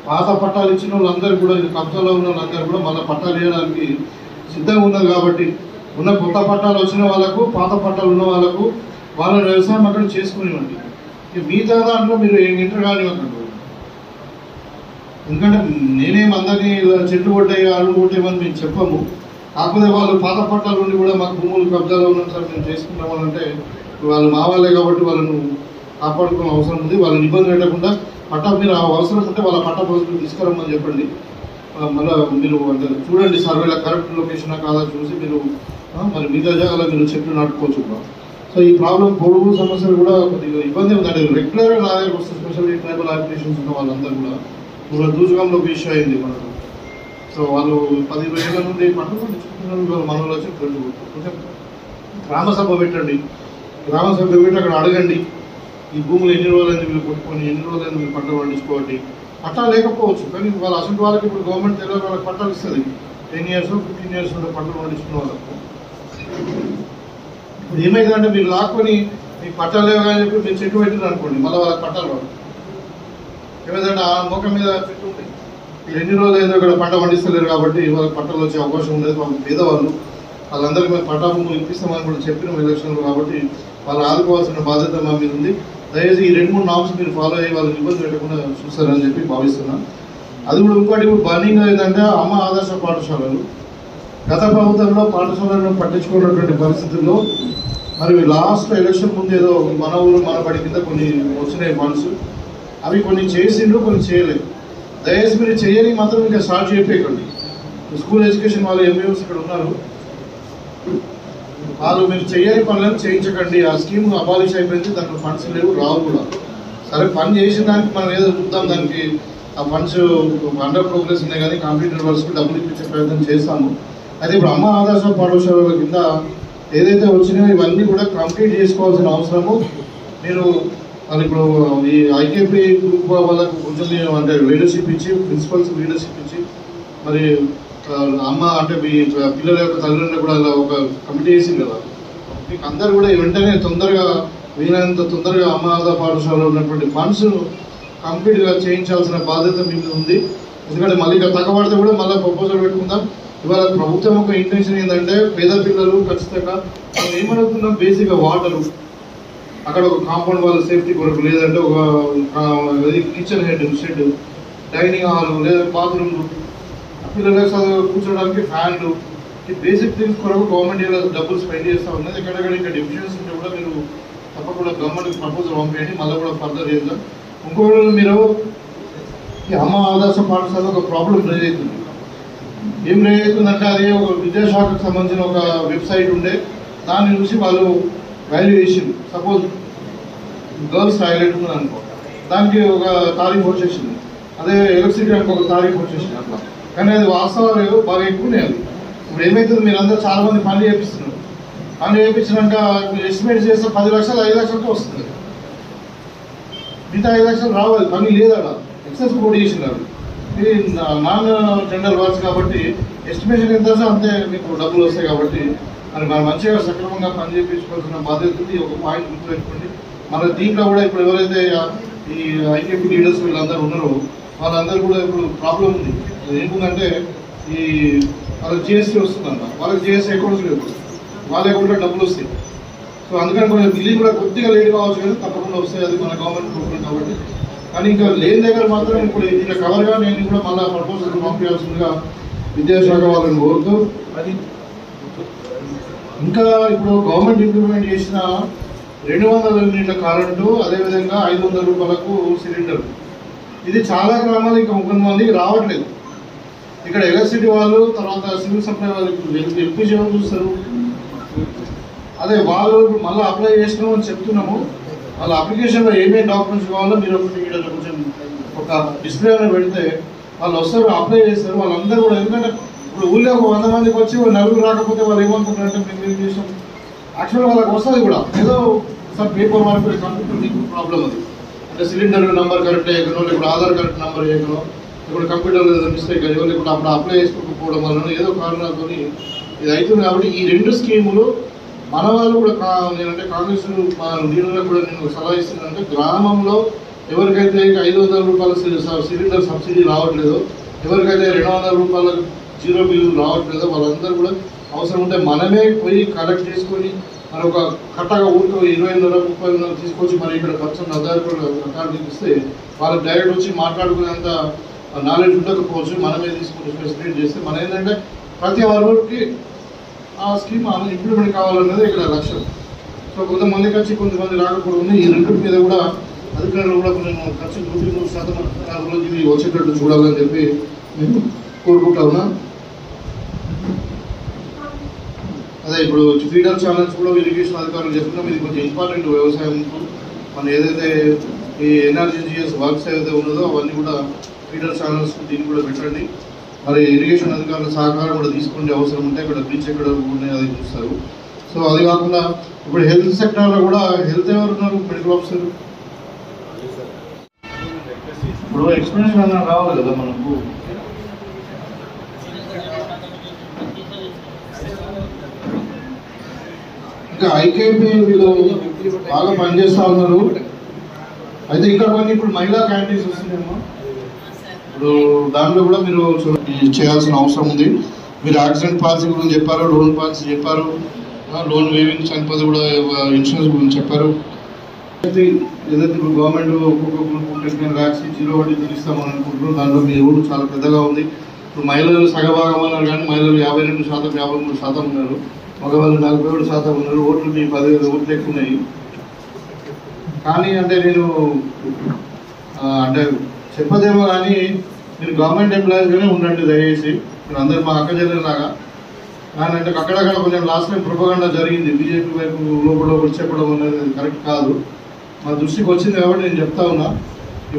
పాత పట్టాలు ఇచ్చిన వాళ్ళందరూ కూడా కబ్జాలో ఉన్న వాళ్ళందరూ కూడా మళ్ళీ పట్టాలు ఇవ్వడానికి సిద్ధంగా ఉన్నది. కాబట్టి ఉన్న కొత్త పట్టాలు వచ్చిన వాళ్ళకు పాత పట్టాలు ఉన్న వాళ్ళకు వాళ్ళ వ్యవసాయం అక్కడ చేసుకునేవండి. మిగతా దాంట్లో మీరు ఇంటర్ కానివ్వకండి. ఎందుకంటే నేనేం అందరినీ చెట్లు కొట్టాయి అడుగు కొట్టేమని మేము చెప్పము. కాకపోతే వాళ్ళు పాత పట్టాల నుండి కూడా మాకు భూములు కబ్జాలో ఉన్నాం సార్ మేము చేసుకుంటామని అంటే వాళ్ళు మా వాళ్ళే కాబట్టి వాళ్ళను కాపాడుకోవడం అవసరం ఉంది. వాళ్ళని ఇబ్బంది పెట్టకుండా పట్టా మీరు అవసరం ఉంటే వాళ్ళ పట్టా పరిస్థితులు తీసుకురమ్మని చెప్పండి. మళ్ళీ మీరు అంటే చూడండి సర్వేలో కరెక్ట్ లొకేషన్ కాదా చూసి మీరు మరి మిగతా జాగాలో మీరు చెట్లు నాటుకోవచ్చు. సో ఈ ప్రాబ్లం పొడుగు సమస్యలు కూడా కొద్దిగా ఇబ్బంది ఉందండి. రెగ్యులర్గా నా దగ్గర వస్తే స్పెషల్లీ ట్రైబల్ అప్లికేషన్స్ ఉన్న వాళ్ళందరూ కూడా దూజకంలో ఒక ఇష్యూ అయింది మనకు. సో వాళ్ళు 10-20 ఏళ్ళ నుండి పట్టుకుంటున్నారు. మనలో వచ్చి కొంచెం గ్రామసభ పెట్టండి. గ్రామసభ పెట్టి అక్కడ అడగండి ఈ భూములు ఎన్ని రోజులైంది వీళ్ళు కొట్టుకొని, ఎన్ని రోజులైంది మీరు పంట పండించుకోవాలి. పట్టా లేకపోవచ్చు కానీ వాళ్ళ అసలు వాళ్ళకి ఇప్పుడు గవర్నమెంట్ తెలియదు వాళ్ళకి పట్టాలు ఇస్తుంది. 10 years 15 years ఉంటే పంటలు పండించుకున్న వాళ్ళకు ఇప్పుడు ఏమైందంటే మీరు లాక్కొని మీకు పట్టాలు లేవు కానీ చెప్పి మీరు చెట్టు పెట్టిన అనుకోండి మళ్ళీ వాళ్ళకి పట్టాలు రావు. ఏమైందంటే ఆ మొక్క మీద చెట్టు ఉంటాయి. మీరు ఎన్ని రోజులు ఏదో ఇక్కడ పంట పండిస్తలేరు కాబట్టి వాళ్ళకి పట్టాలు వచ్చే అవకాశం ఉండదు. వాళ్ళు పేదవాళ్ళు వాళ్ళందరికీ మేము పట్టా భూములు ఇప్పిస్తామని కూడా చెప్పినాం ఎలక్షన్లు. కాబట్టి వాళ్ళు ఆదుకోవాల్సిన బాధ్యత మా మీద ఉంది. దయచేసి ఈ 2-3 నామ్స్ మీరు ఫాలో అయ్యి వాళ్ళని ఇబ్బంది పెట్టకుండా చూస్తారని చెప్పి భావిస్తున్నాను. అది కూడా ఇంకోటి ఇప్పుడు బర్నింగ్ ఏంటంటే అమ్మ ఆదర్శ పాఠశాలలు గత ప్రభుత్వంలో పాఠశాలను పట్టించుకున్నటువంటి పరిస్థితుల్లో మరి లాస్ట్ ఎలక్షన్ ముందు ఏదో మన ఊరు మన బడి కింద కొన్ని వచ్చినాయి ఫండ్స్. అవి కొన్ని చేసిండ్రు, కొన్ని చేయలేదు. దయచేసి మీరు చేయని మాత్రం ఇంకా స్టార్ట్ చేయకండి. స్కూల్ ఎడ్యుకేషన్ వాళ్ళు ఎంఈఓస్ ఇక్కడ ఉన్నారు, వాళ్ళు మీరు చేయని పనులను చేయించకండి. ఆ స్కీమ్ అబాలిష్ అయిపోయింది, దాంట్లో ఫండ్స్ లేవు, రావు కూడా. సరే పని చేసిన దానికి మనం ఏదో చూద్దాం, దానికి ఆ ఫండ్స్ అండర్ ప్రోగ్రెస్ ఉన్నాయి కానీ కంప్యూటర్ వర్క్స్కి డబ్బులు ఇప్పించే ప్రయత్నం చేస్తాము. అయితే ఇప్పుడు అమ్మ ఆదర్శ పాఠశాలల కింద ఏదైతే వచ్చినాయో ఇవన్నీ కూడా కంప్లీట్ చేసుకోవాల్సిన అవసరము. మీరు వాళ్ళు ఇప్పుడు ఈ ఐకేపీ గ్రూప్ వాళ్ళకు కొంచెం అంటే లీడర్షిప్ ఇచ్చి ప్రిన్సిపల్స్ లీడర్షిప్ ఇచ్చి మరి అమ్మ అంటే మీ పిల్లల యొక్క తల్లిదండ్రులు కూడా అలా ఒక కమిటీ వేసింది కదా, మీకు అందరు కూడా వెంటనే తొందరగా వీలైనంత తొందరగా అమ్మ ఆదర్శ పాఠశాలలో ఉన్నటువంటి ఫండ్స్ కంప్లీట్గా చేయించాల్సిన బాధ్యత మీకు ఉంది. ఎందుకంటే మళ్ళీ ఇక తగ్గబడితే కూడా మళ్ళీ ప్రపోజల్ పెట్టుకుందాం. ఇవాళ ప్రభుత్వం యొక్క ఇంటెన్షన్ ఏంటంటే పేద పిల్లలు ఖచ్చితంగా మనం ఏమనుకున్నాం బేసిక్గా వాటరు, అక్కడ ఒక కాంపౌండ్ వాళ్ళ సేఫ్టీ కొరకు, లేదంటే ఒక కిచెన్ షెడ్, డైనింగ్ హాల్, లేదా బాత్రూమ్లు, పిల్లలకు కూర్చోడానికి ఫ్యాన్లు, ఈ బేసిక్ థింగ్స్ కొరకు గవర్నమెంట్ డబ్బులు స్పెండ్ చేస్తూ ఉన్నది. ఎక్కడెక్కడ ఇంకా డివిజన్స్ ఉంటే కూడా మీరు తప్పకుండా గవర్నమెంట్కి ప్రపోజల్ పంపేయండి, మళ్ళీ కూడా ఫర్దర్ చేద్దాం. ఇంకొకటి మీరు ఈ అమ్మ ఆదర్శ పాఠశాల ఒక ప్రాబ్లం రేజ్ అవుతుంది. ఏం రేజ్ అవుతుందంటే అది ఒక విద్యాశాఖకు సంబంధించిన ఒక వెబ్సైట్ ఉండే, దాన్ని చూసి వాళ్ళు వాల్యుయేషన్ సపోజ్ గర్ల్స్ టాయిలెట్ ఉంది అనుకో, దానికి ఒక తారీఖు వచ్చేసింది. అదే ఎలక్ట్రిసిటీ అనుకో ఒక తారీఖు వచ్చేసింది అట్లా. కానీ అది వాస్తవాలు బాగా ఎక్కువనే. అది ఇప్పుడు ఏమవుతుంది, మీరు అందరూ చాలా మంది పనులు చేపిస్తున్నారు. పనులు చేయించినాక మీరు ఎస్టిమేట్ చేస్తే 10 లక్షలు 5 లక్షలతో వస్తుంది. మిగతా 5 లక్షలు రావాలి, పని లేదా ఎక్సెస్ కూడా చేసినారు. ఇది నాన్ టెండర్ వర్క్స్ కాబట్టి ఎస్టిమేషన్ ఎంత అంతే మీకు డబ్బులు వస్తాయి. కాబట్టి మరి మనం మంచిగా సక్రమంగా పని చేయించుకోవాల్సిన బాధ్యత ఉంది. ఒక పాయింట్ గుర్తుపెట్టుకోండి. మన దీంట్లో కూడా ఇప్పుడు ఎవరైతే ఈ ఐకేపీ లీడర్స్ వీళ్ళందరూ ఉన్నారో వాళ్ళందరూ కూడా ఇప్పుడు ప్రాబ్లం ఉంది. ఏముందంటే ఈ వాళ్ళకి జిఎస్టీ వస్తుందంట, వాళ్ళకి జిఎస్టీ అకౌంట్స్ లేవు. వాళ్ళ అకౌంట్లో డబ్బులు వస్తాయి. సో అందుకని కొంచెం బిల్లింగ్ కూడా కొద్దిగా లేట్ కావచ్చు కానీ తప్పకుండా వస్తాయి, అది మన గవర్నమెంట్ ప్రోగ్రామ్ కాబట్టి. కానీ ఇంకా లేని దగ్గర మాత్రం ఇప్పుడు ఇలా కవర్గా నేను కూడా మళ్ళీ ప్రపోజల్ పంపించాల్సిందిగా విద్యాశాఖ వాళ్ళని కోరుతూ, అది ఇంకా ఇప్పుడు గవర్నమెంట్ ఇంప్లిమెంట్ చేసిన 200 యూనిట్ల కరెంటు, అదేవిధంగా 500 రూపాయలకు సిలిండర్, ఇది చాలా గ్రామాలు ఇంకా కొంతమందికి రావట్లేదు. ఇక్కడ ఎలక్ట్రిసిటీ వాళ్ళు, తర్వాత సివిల్ సప్లై వాళ్ళు ఎల్పిజీ వాళ్ళు చూస్తారు. అదే వాళ్ళు మళ్ళీ అప్లై చేసినామని చెప్తున్నాము. వాళ్ళ అప్లికేషన్లో ఏమేమి డాక్యుమెంట్స్ కావాలో మీరు ఒకటి కొంచెం ఒక డిస్ప్లే అని పెడితే వాళ్ళు వస్తారు, అప్లై చేస్తారు. వాళ్ళందరూ కూడా, ఎందుకంటే ఇప్పుడు ఊళ్ళో ఒక 100 మందికి వచ్చి 4 రాకపోతే వాళ్ళు ఏమనుకుంటారంటే మేము ఏం చేసాం, యాక్చువల్గా వాళ్ళకి వస్తుంది కూడా ఏదో sir paper work computer problem అది. అంటే సిలిండర్ నెంబర్ కరెక్ట్ అయ్యకనో, లేకపోతే ఆధార్ కరెక్ట్ నెంబర్ అయ్యకనో, లేకపోతే కంప్యూటర్లో మిస్టేక్ అయ్యో, లేకపోతే అప్పుడు అప్లై చేసుకోకపోవడం వలన ఏదో కారణాలతో ఇది అవుతుంది. కాబట్టి ఈ 2 స్కీములు మన వాళ్ళు కూడా నేనంటే కాంగ్రెస్ మా లీడర్లకు కూడా నేను సలహా ఇస్తున్నానంటే, గ్రామంలో ఎవరికైతే 500 రూపాయల సిలిండర్ సబ్సిడీ రావట్లేదో, ఎవరికైతే 200 రూపాయల జీరో బిల్లు రావట్లేదో వాళ్ళందరూ కూడా అవసరం ఉంటే మనమే పోయి కలెక్ట్ చేసుకొని మరి ఒక కట్టగా ఊరికి 20,000-30,000 తీసుకొచ్చి మరి ఇక్కడ ఖర్చు అధికారులు ఇస్తే వాళ్ళకి డైరెక్ట్ వచ్చి మాట్లాడుకునేంత నాలెడ్జ్ ఉండకపోవచ్చు. మనమే తీసుకొని ఫెసిలిటేట్ చేస్తే మన ఏంటంటే ప్రతి వరకు ఆ స్కీమ్ ఇంప్లిమెంట్ కావాలన్నది ఇక్కడ లక్ష్యం. సో కొంతమందికి వచ్చి కొంతమంది రాకపోవడం, ఈ 2 మీద కూడా అధికారులు కూడా కొంచెం ఖర్చు 3% ఇది వచ్చేటట్టు చూడాలని చెప్పి నేను కోరుకుంటా ఉన్నా. అదే ఇప్పుడు ఫీడర్ ఛానల్స్ కూడా ఇరిగేషన్ అధికారులు చెప్తున్నాం, ఇది కొంచెం ఇంపార్టెంట్ వ్యవసాయంకు. మనం ఏదైతే ఈ ఎన్ఆర్జీజీఎస్ వర్క్స్ ఏదైతే ఉన్నదో అవన్నీ కూడా ఫీడర్ ఛానల్స్ దీన్ని కూడా పెట్టండి. మరి ఇరిగేషన్ అధికారుల సహకారం కూడా తీసుకునే అవసరం ఉంటే ఇక్కడ బ్రిడ్జ్ ఎక్కడ ఉన్నాయి అది చూస్తారు. సో అది కాకుండా ఇప్పుడు హెల్త్ సెక్టార్లో కూడా హెల్త్ ఎవరు ఉన్నారు, మెడికల్ ఆఫీసర్. ఇప్పుడు ఎక్స్ప్లెనేషన్ అన్న రావాలి కదా మనకు. ఇంకా ఐకేపీ వీళ్ళు బాగా పనిచేస్తూ ఉన్నారు. అయితే ఇక్కడ కొన్ని ఇప్పుడు మహిళా క్యాంటీన్స్ వస్తున్నాయేమో, ఇప్పుడు దాంట్లో కూడా మీరు చేయాల్సిన అవసరం ఉంది. మీరు యాక్సిడెంట్ పాలసీ గురించి చెప్పారు, లోన్ పాలసీ చెప్పారు, లోన్ వేవింగ్ చనిపోతే కూడా ఇన్సూరెన్స్ గురించి చెప్పారు. ఏదైతే ఇప్పుడు గవర్నమెంట్ ఒక్కొక్క ల్యాక్స్ 0 వడ్డీతో ఇస్తామని అనుకుంటున్నారు. దాంట్లో మీ ఊరు చాలా పెద్దగా ఉంది. ఇప్పుడు మహిళలు సగభాగం అన్నారు కానీ మహిళలు 52%, 53% ఉన్నారు. మగవాళ్ళు 47% ఉన్నారు. ఓట్లు మీ 10,000 ఓట్లు ఎక్కువ ఉన్నాయి. కానీ అంటే నేను అంటే చెప్పదేమో కానీ మీరు గవర్నమెంట్ ఎంప్లాయీస్గానే ఉండండి దయచేసి. మీరు అందరూ మా అక్క చెల్లెలాగా. కానీ అంటే అక్కడక్కడ కొంచెం లాస్ట్ టైం ప్రొపగండా జరిగింది, బీజేపీ వైపు లోపల చెప్పడం అనేది కరెక్ట్ కాదు. మా దృష్టికి వచ్చింది కాబట్టి నేను చెప్తా ఉన్నా.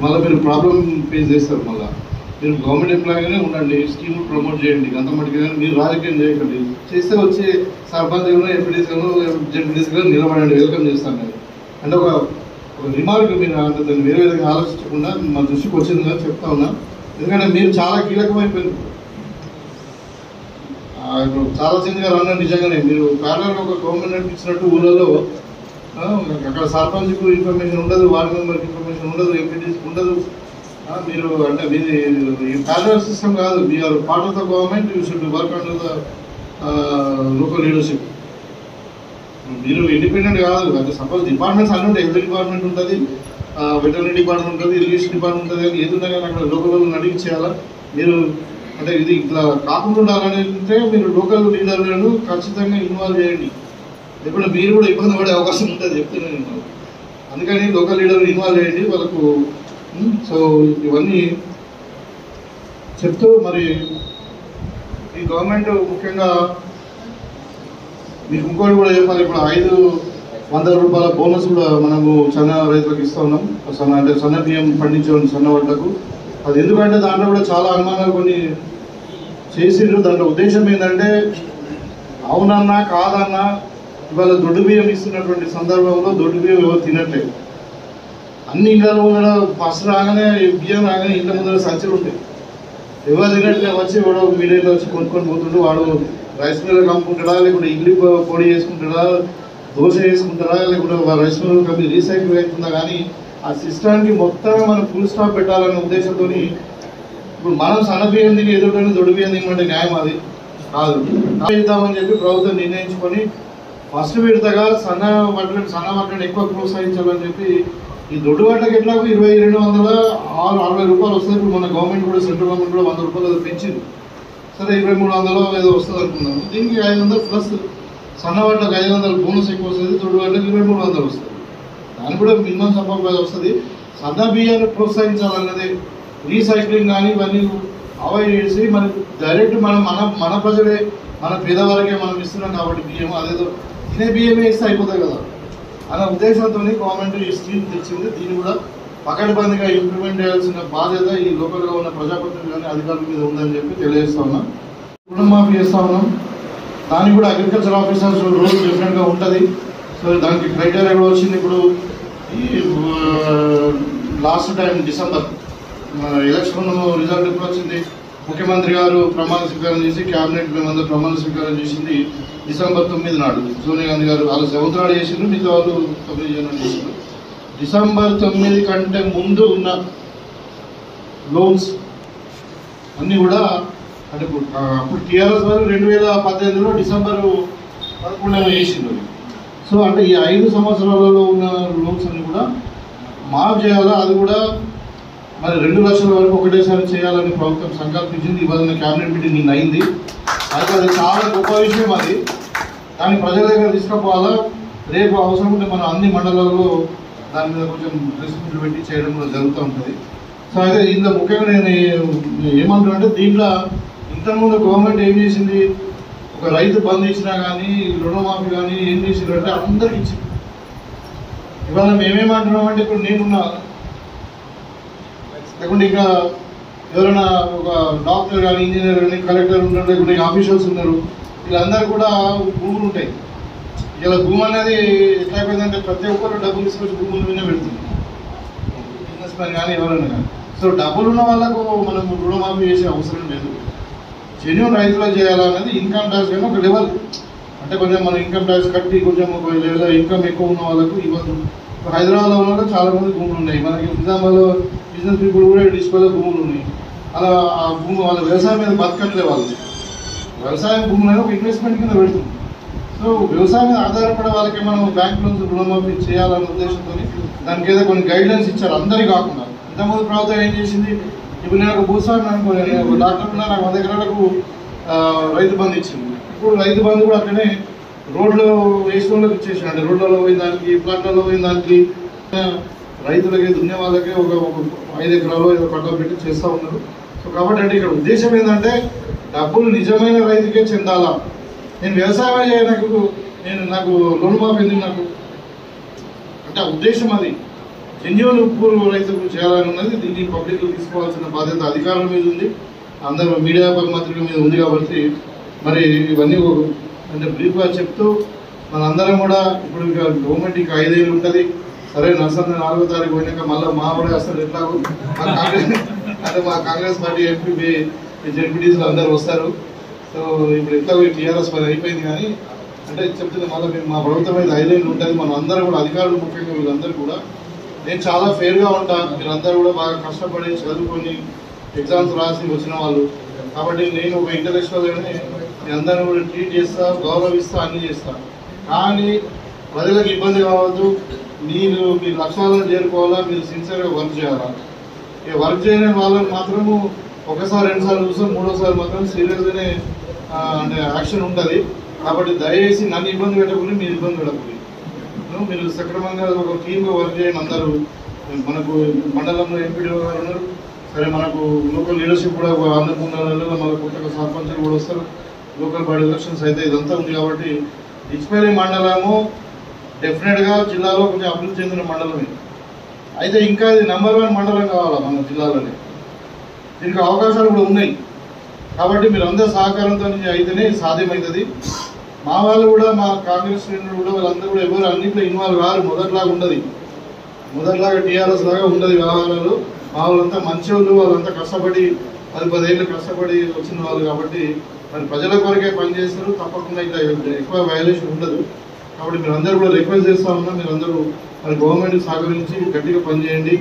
మళ్ళీ మీరు ప్రాబ్లం ఫేస్ చేస్తారు. మళ్ళీ మీరు గవర్నమెంట్ ఎంప్లాయీగానే ఉండండి, స్కీములు ప్రమోట్ చేయండి. అంత మటుకు కానీ మీరు రాజకీయం చేయకండి. చేస్తే వచ్చి సర్పంచ్గానో ఎంపీడీస్గానో జెడ్పీడీస్గానో నిలబడండి, వెల్కమ్ చేస్తాను నేను. అంటే ఒక రిమార్క్ మీరు దాన్ని వేరే విధంగా ఆలోచించకుండా మా దృష్టికి వచ్చింది కానీ చెప్తా ఉన్నా. ఎందుకంటే మీరు చాలా కీలకమైపోయింది. ఇప్పుడు చాలా చిన్నగా రన్ నిజంగానే మీరు ప్యారలల్గా ఒక గవర్నమెంట్ ఇచ్చినట్టు ఊళ్ళలో అక్కడ సర్పంచ్కు ఇన్ఫర్మేషన్ ఉండదు, వార్డు మెంబర్కి ఇన్ఫర్మేషన్ ఉండదు, ఎంపీటీస్కి ఉండదు. మీరు అంటే మీది ప్యారలల్ సిస్టమ్ కాదు. We're part of the government, you should work under the local leadership. మీరు ఇండిపెండెంట్ కాదు. అంటే సపోజ్ డిపార్ట్మెంట్స్ అన్నీ ఉంటాయి. హెల్త్ డిపార్ట్మెంట్ ఉంటుంది, వెటర్నరీ డిపార్ట్మెంట్ ఉంటుంది, ఇరిగేషన్ డిపార్ట్మెంట్ ఉంటుంది. కానీ ఏది ఉన్నా కానీ అక్కడ లోకల్ వాళ్ళని అడిగి చేయాలా. మీరు అంటే ఇది ఇట్లా కాకుండా ఉండాలని అంటే మీరు లోకల్ లీడర్లను ఖచ్చితంగా ఇన్వాల్వ్ చేయండి. ఇప్పుడు మీరు కూడా ఇబ్బంది పడే అవకాశం ఉంటుంది చెప్తున్నాను నేను. అందుకని లోకల్ లీడర్ని ఇన్వాల్వ్ చేయండి వాళ్ళకు. సో ఇవన్నీ చెప్తూ మరి ఈ గవర్నమెంట్ ముఖ్యంగా మీకు ఇంకోటి కూడా చెప్పాలి. ఇప్పుడు 500 రూపాయల బోనస్ కూడా మనము సన్న రైతులకు ఇస్తూ ఉన్నాం. అంటే సన్న బియ్యం పండించే సన్న వడ్లకు. అది ఎందుకంటే దాంట్లో కూడా చాలా అనుమానాలు కొన్ని చేసిండ్రు. దాంట్లో ఉద్దేశం ఏంటంటే అవునన్నా కాదన్నా ఇవాళ దొడ్డు బియ్యం ఇస్తున్నటువంటి సందర్భంలో దొడ్డు బియ్యం ఎవరు తినట్లేదు. అన్ని ఇళ్ళ ముందర బస్సు రాగానే బియ్యం రాగానే ఇంట్లో ముందర సంచులు ఉంటాయి. ఎవరు తినట్లే వచ్చి వాడు మీడియాలో వచ్చి కొనుక్కొని పోతుంటే వాడు రైస్ మిల్లర్ అమ్ముకుంటాడా, లేకుంటే ఇడ్లీ పొడి చేసుకుంటాడా, దోశ వేసుకుంటారా, లేకుంటే రైస్ మిల్లర్ కంపెనీ రీసైకిల్ అవుతుందా. కానీ ఆ సిస్టానికి మొత్తం మనం ఫుల్ స్టాప్ పెట్టాలనే ఉద్దేశంతో ఇప్పుడు మనం సన్న బియ్యం తిని ఎదుర్కొని దొడ్డు బియ్యం తినమంటే న్యాయం అది కాదు. ఇద్దామని చెప్పి ప్రభుత్వం నిర్ణయించుకొని ఫస్ట్ విడతగా సన్న వడ్లను ఎక్కువ ప్రోత్సహించాలని చెప్పి ఈ దొడ్డు వడ్లకి ఎట్లాగో 2260 రూపాయలు వస్తుంది. ఇప్పుడు మన గవర్నమెంట్ కూడా సెంట్రల్ గవర్నమెంట్ కూడా 100 రూపాయలు పెంచింది. సరే 2300 ఏదో వస్తుంది అనుకున్నాము. దీనికి 500 ప్లస్ సన్న వడ్లకు 500 బోనస్ ఎక్కువ వస్తుంది, దొడ్డు వడ్లకు 2300 వస్తుంది. దాని కూడా మినిమం సంపాదన వస్తుంది. సన్న బియ్యాన్ని ప్రోత్సహించాలన్నది రీసైక్లింగ్ కానీ ఇవన్నీ అవాయిడ్ చేసి మన డైరెక్ట్ మన ప్రజలే మన పేదవారికే మనం ఇస్తున్నాం కాబట్టి బియ్యం అదేదో తినే బియ్యమే ఇస్తే అయిపోతాయి కదా అనే ఉద్దేశంతో గవర్నమెంట్ ఈ స్కీమ్ తెచ్చింది. దీన్ని కూడా పకడ్బందీగా ఇంప్లిమెంట్ చేయాల్సిన బాధ్యత ఈ లోకల్గా ఉన్న ప్రజాప్రతినిధులు కానీ అధికారుల మీద ఉందని చెప్పి తెలియజేస్తా ఉన్నాం. రుణమాఫీ చేస్తా ఉన్నాం. దానికి కూడా అగ్రికల్చర్ ఆఫీసర్స్ రోల్ డిఫరెంట్గా ఉంటుంది. సో దానికి క్రైటీరియా కూడా వచ్చింది. ఇప్పుడు ఈ last time December election result ఎప్పుడు వచ్చింది, ముఖ్యమంత్రి గారు ప్రమాణ స్వీకారం చేసి క్యాబినెట్ మేమందరూ ప్రమాణ స్వీకారం చేసింది డిసెంబర్ 9 నాడు. సోనియా గాంధీ గారు వాళ్ళు సంవత్సరాలు చేసిండ్రు, మిగతా వాళ్ళు 9 జనం చేసిండ్రు. డిసెంబర్ 9 కంటే ముందు ఉన్న లోన్స్ అన్నీ కూడా అంటే అప్పుడు టీఆర్ఎస్ వాళ్ళు 2018లో డిసెంబర్ 11 చేసిండ్రు. సో అంటే ఈ 5 సంవత్సరాలలో ఉన్న లోన్స్ అన్ని కూడా మాఫ్ చేయాలా, అది కూడా మరి 2 లక్షల వరకు ఒకటేసారి చేయాలని ప్రభుత్వం సంకల్పించింది. ఇవాళ క్యాబినెట్ మీటింగ్ నిన్న అయింది. అయితే అది చాలా గొప్ప విషయం. అది దాన్ని ప్రజల దగ్గర తీసుకుపోవాలా. రేపు అవసరం ఉంటే మనం అన్ని మండలాల్లో దాని మీద కొంచెం ప్రెస్ మీట్లు పెట్టి చేయడం జరుగుతూ ఉంటుంది. సో అయితే ఇందులో ముఖ్యంగా నేను ఏమంటున్నా అంటే దీంట్లో ఇంతకుముందు గవర్నమెంట్ ఏం చేసింది, ఒక రైతు బంద్ ఇచ్చినా కానీ రుణమాఫీ కానీ ఏం చేసిందంటే అందరికి ఇచ్చింది. ఇవాళ మేమేమంటున్నామంటే ఇప్పుడు నేనున్నా లేకుంటే ఇంకా ఎవరైనా ఒక డాక్టర్ కానీ ఇంజనీర్ కానీ కలెక్టర్ ఉన్నారు, లేకుంటే ఆఫీసర్స్ ఉన్నారు, వీళ్ళందరూ కూడా భూములు ఉంటాయి. ఇలా భూమి అనేది ఎట్లా అయిపోయిందంటే ప్రతి ఒక్కరు డబ్బులు తీసుకొచ్చి భూముల మీద పెడుతుంది, బిజినెస్ మ్యాన్ కానీ ఎవరైనా కానీ. సో డబ్బులు ఉన్న వాళ్ళకు మనం రుణమాఫీ చేసే అవసరం లేదు. జెన్యూన్ రైతులకు చేయాలన్నది ఇన్కమ్ ట్యాక్స్ కానీ ఒక లెవెల్ అంటే కొంచెం మనం ఇన్కమ్ ట్యాక్స్ కట్టి కొంచెం ఒక లెవెల్ ఇన్కమ్ ఎక్కువ ఉన్న వాళ్ళకు ఇవ్వదు. హైదరాబాద్లో ఉన్న చాలా మంది భూములు ఉన్నాయి, మనకి నిజామాబాద్లో బిజినెస్ పీపుల్ కూడా డిస్ప్లేలో భూములు ఉన్నాయి. అలా ఆ భూమి వాళ్ళ వ్యవసాయం మీద బతకట్లే, వాళ్ళు వ్యవసాయం భూములను ఒక ఇన్వెస్ట్మెంట్ కింద పెడుతుంది. సో వ్యవసాయం మీద ఆధారపడే వాళ్ళకి మనం బ్యాంక్ లోన్స్ రుణమాఫీ చేయాలనే ఉద్దేశంతో దానికి ఏదో కొన్ని గైడ్లైన్స్ ఇచ్చారు, అందరికీ కాకుండా. ఇంతకుముందు ప్రభుత్వం ఏం చేసింది, ఇప్పుడు నేను ఒక భూస్వామి అనుకోని ఒక డాక్టర్ ఉన్నా, నాకు 100 ఎకరాలకు రైతు బంధు ఇచ్చింది. ఇప్పుడు రైతు బంధు కూడా అట్లనే రోడ్లు వేసుకోవడానికి ఇచ్చేసాను. అంటే రోడ్లలో పోయిన దానికి, ప్లాట్లలో పోయిన దానికి రైతులకి దున్నే వాళ్ళకి ఒక 5 ఎకరాలు ఏదో పట్టలు పెట్టి చేస్తూ ఉన్నారు. సో కాబట్టి అంటే ఇక్కడ ఉద్దేశం ఏంటంటే డబ్బులు నిజమైన రైతుకే చెందాలా. నేను వ్యవసాయం చేయడానికి నాకు లోన్ మాఫీ ఎందుకు నాకు అంటే ఉద్దేశం అది జెన్యూన్ రైతులకు చేయాలని ఉన్నది. దీన్ని పబ్లిక్ తీసుకోవాల్సిన బాధ్యత అధికారుల మీద ఉంది, అందరూ మీడియా మంత్రుల మీద ఉంది. కాబట్టి మరి ఇవన్నీ అంటే బ్రీఫ్గా చెప్తూ మనందరం కూడా ఇప్పుడు ఇక గవర్నమెంట్ ఇంకా 5 ఏళ్ళు ఉంటుంది. సరే నర్సంగా 4వ తారీఖు పోయినాక మళ్ళీ మా కూడా వస్తారు. ఎట్లాగో మా కాంగ్రెస్ పార్టీ ఎంపీ జెడ్పీటీసీలు అందరూ వస్తారు. సో ఇప్పుడు ఎట్లాగో టీఆర్ఎస్ పని అయిపోయింది. కానీ అంటే చెప్తుంది మళ్ళీ మా ప్రభుత్వం అయితే 5 ఏళ్ళు ఉంటుంది. మనం అందరూ కూడా అధికారులు ముఖ్యంగా వీళ్ళందరూ కూడా నేను చాలా ఫెయిర్గా ఉంటాను. మీరందరూ కూడా బాగా కష్టపడి చదువుకొని ఎగ్జామ్స్ రాసి వచ్చిన వాళ్ళు కాబట్టి నేను ఒక ఇంటలెక్చువల్గానే మీ అందరూ కూడా ట్రీట్ చేస్తా, గౌరవిస్తా, అన్నీ చేస్తా. కానీ ప్రజలకు ఇబ్బంది కావద్దు. మీరు మీ లక్ష్యాలను చేరుకోవాలా, మీరు సిన్సియర్గా వర్క్ చేయాలా. ఇక వర్క్ చేయని వాళ్ళని మాత్రము ఒకసారి 2 సార్లు చూస్తాం, 3వ సారి మాత్రం సీరియస్గానే అంటే యాక్షన్ ఉంటుంది. కాబట్టి దయచేసి నన్ను ఇబ్బంది పెట్టకుండా మీరు ఇబ్బంది పెట్టకూడదు. మీరు సక్రమంగా ఒక టీమ్గా వర్క్ చేయండి. అందరూ మనకు మండలంలో ఎంపీడీఓ గారు ఉన్నారు. సరే మనకు లోకల్ లీడర్షిప్ కూడా 100 నెలల్లో మన కొత్తగా సర్పంచులు కూడా వస్తారు. లోకల్ బాడీ ఎలక్షన్స్ అయితే ఇదంతా ఉంది. కాబట్టి డిచ్పల్లి మండలము డెఫినెట్గా జిల్లాలో కొంచెం అభివృద్ధి చెందిన మండలమే. అయితే ఇంకా ఇది నెంబర్ 1 మండలం కావాలా మన జిల్లాలోనే. దీనికి అవకాశాలు కూడా ఉన్నాయి. కాబట్టి మీరు అందరూ సహకారంతో అయితేనే సాధ్యమవుతుంది. మా వాళ్ళు కూడా మా కాంగ్రెస్ శ్రేణులు కూడా వాళ్ళందరూ కూడా ఎవరు అన్నింటిలో ఇన్వాల్వ్ కారు. మొదట్లాగా ఉండదు, మొదట్లాగా టీఆర్ఎస్ లాగా ఉండదు వ్యవహారాలు. మా వాళ్ళంతా మంచి వాళ్ళు, వాళ్ళంతా కష్టపడి 10 ఏళ్ళు కష్టపడి వచ్చిన వాళ్ళు. కాబట్టి మరి ప్రజల కొరకే పనిచేస్తారు. తప్పకుండా ఇట్లా ఎక్కువ వయలేషన్ ఉండదు. కాబట్టి మీరు అందరూ కూడా రిక్వెస్ట్ చేస్తా ఉన్నా, మీరందరూ మరి గవర్నమెంట్ సహకరించి గట్టిగా పనిచేయండి.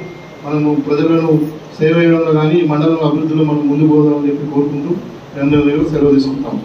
మనము ప్రజలను సేవ చేయడంలో కానీ ఈ మండలం అభివృద్ధిలో మనం ముందుకు పోదామని చెప్పి కోరుకుంటూ అందరి దగ్గర సెలవు తీసుకుంటాం.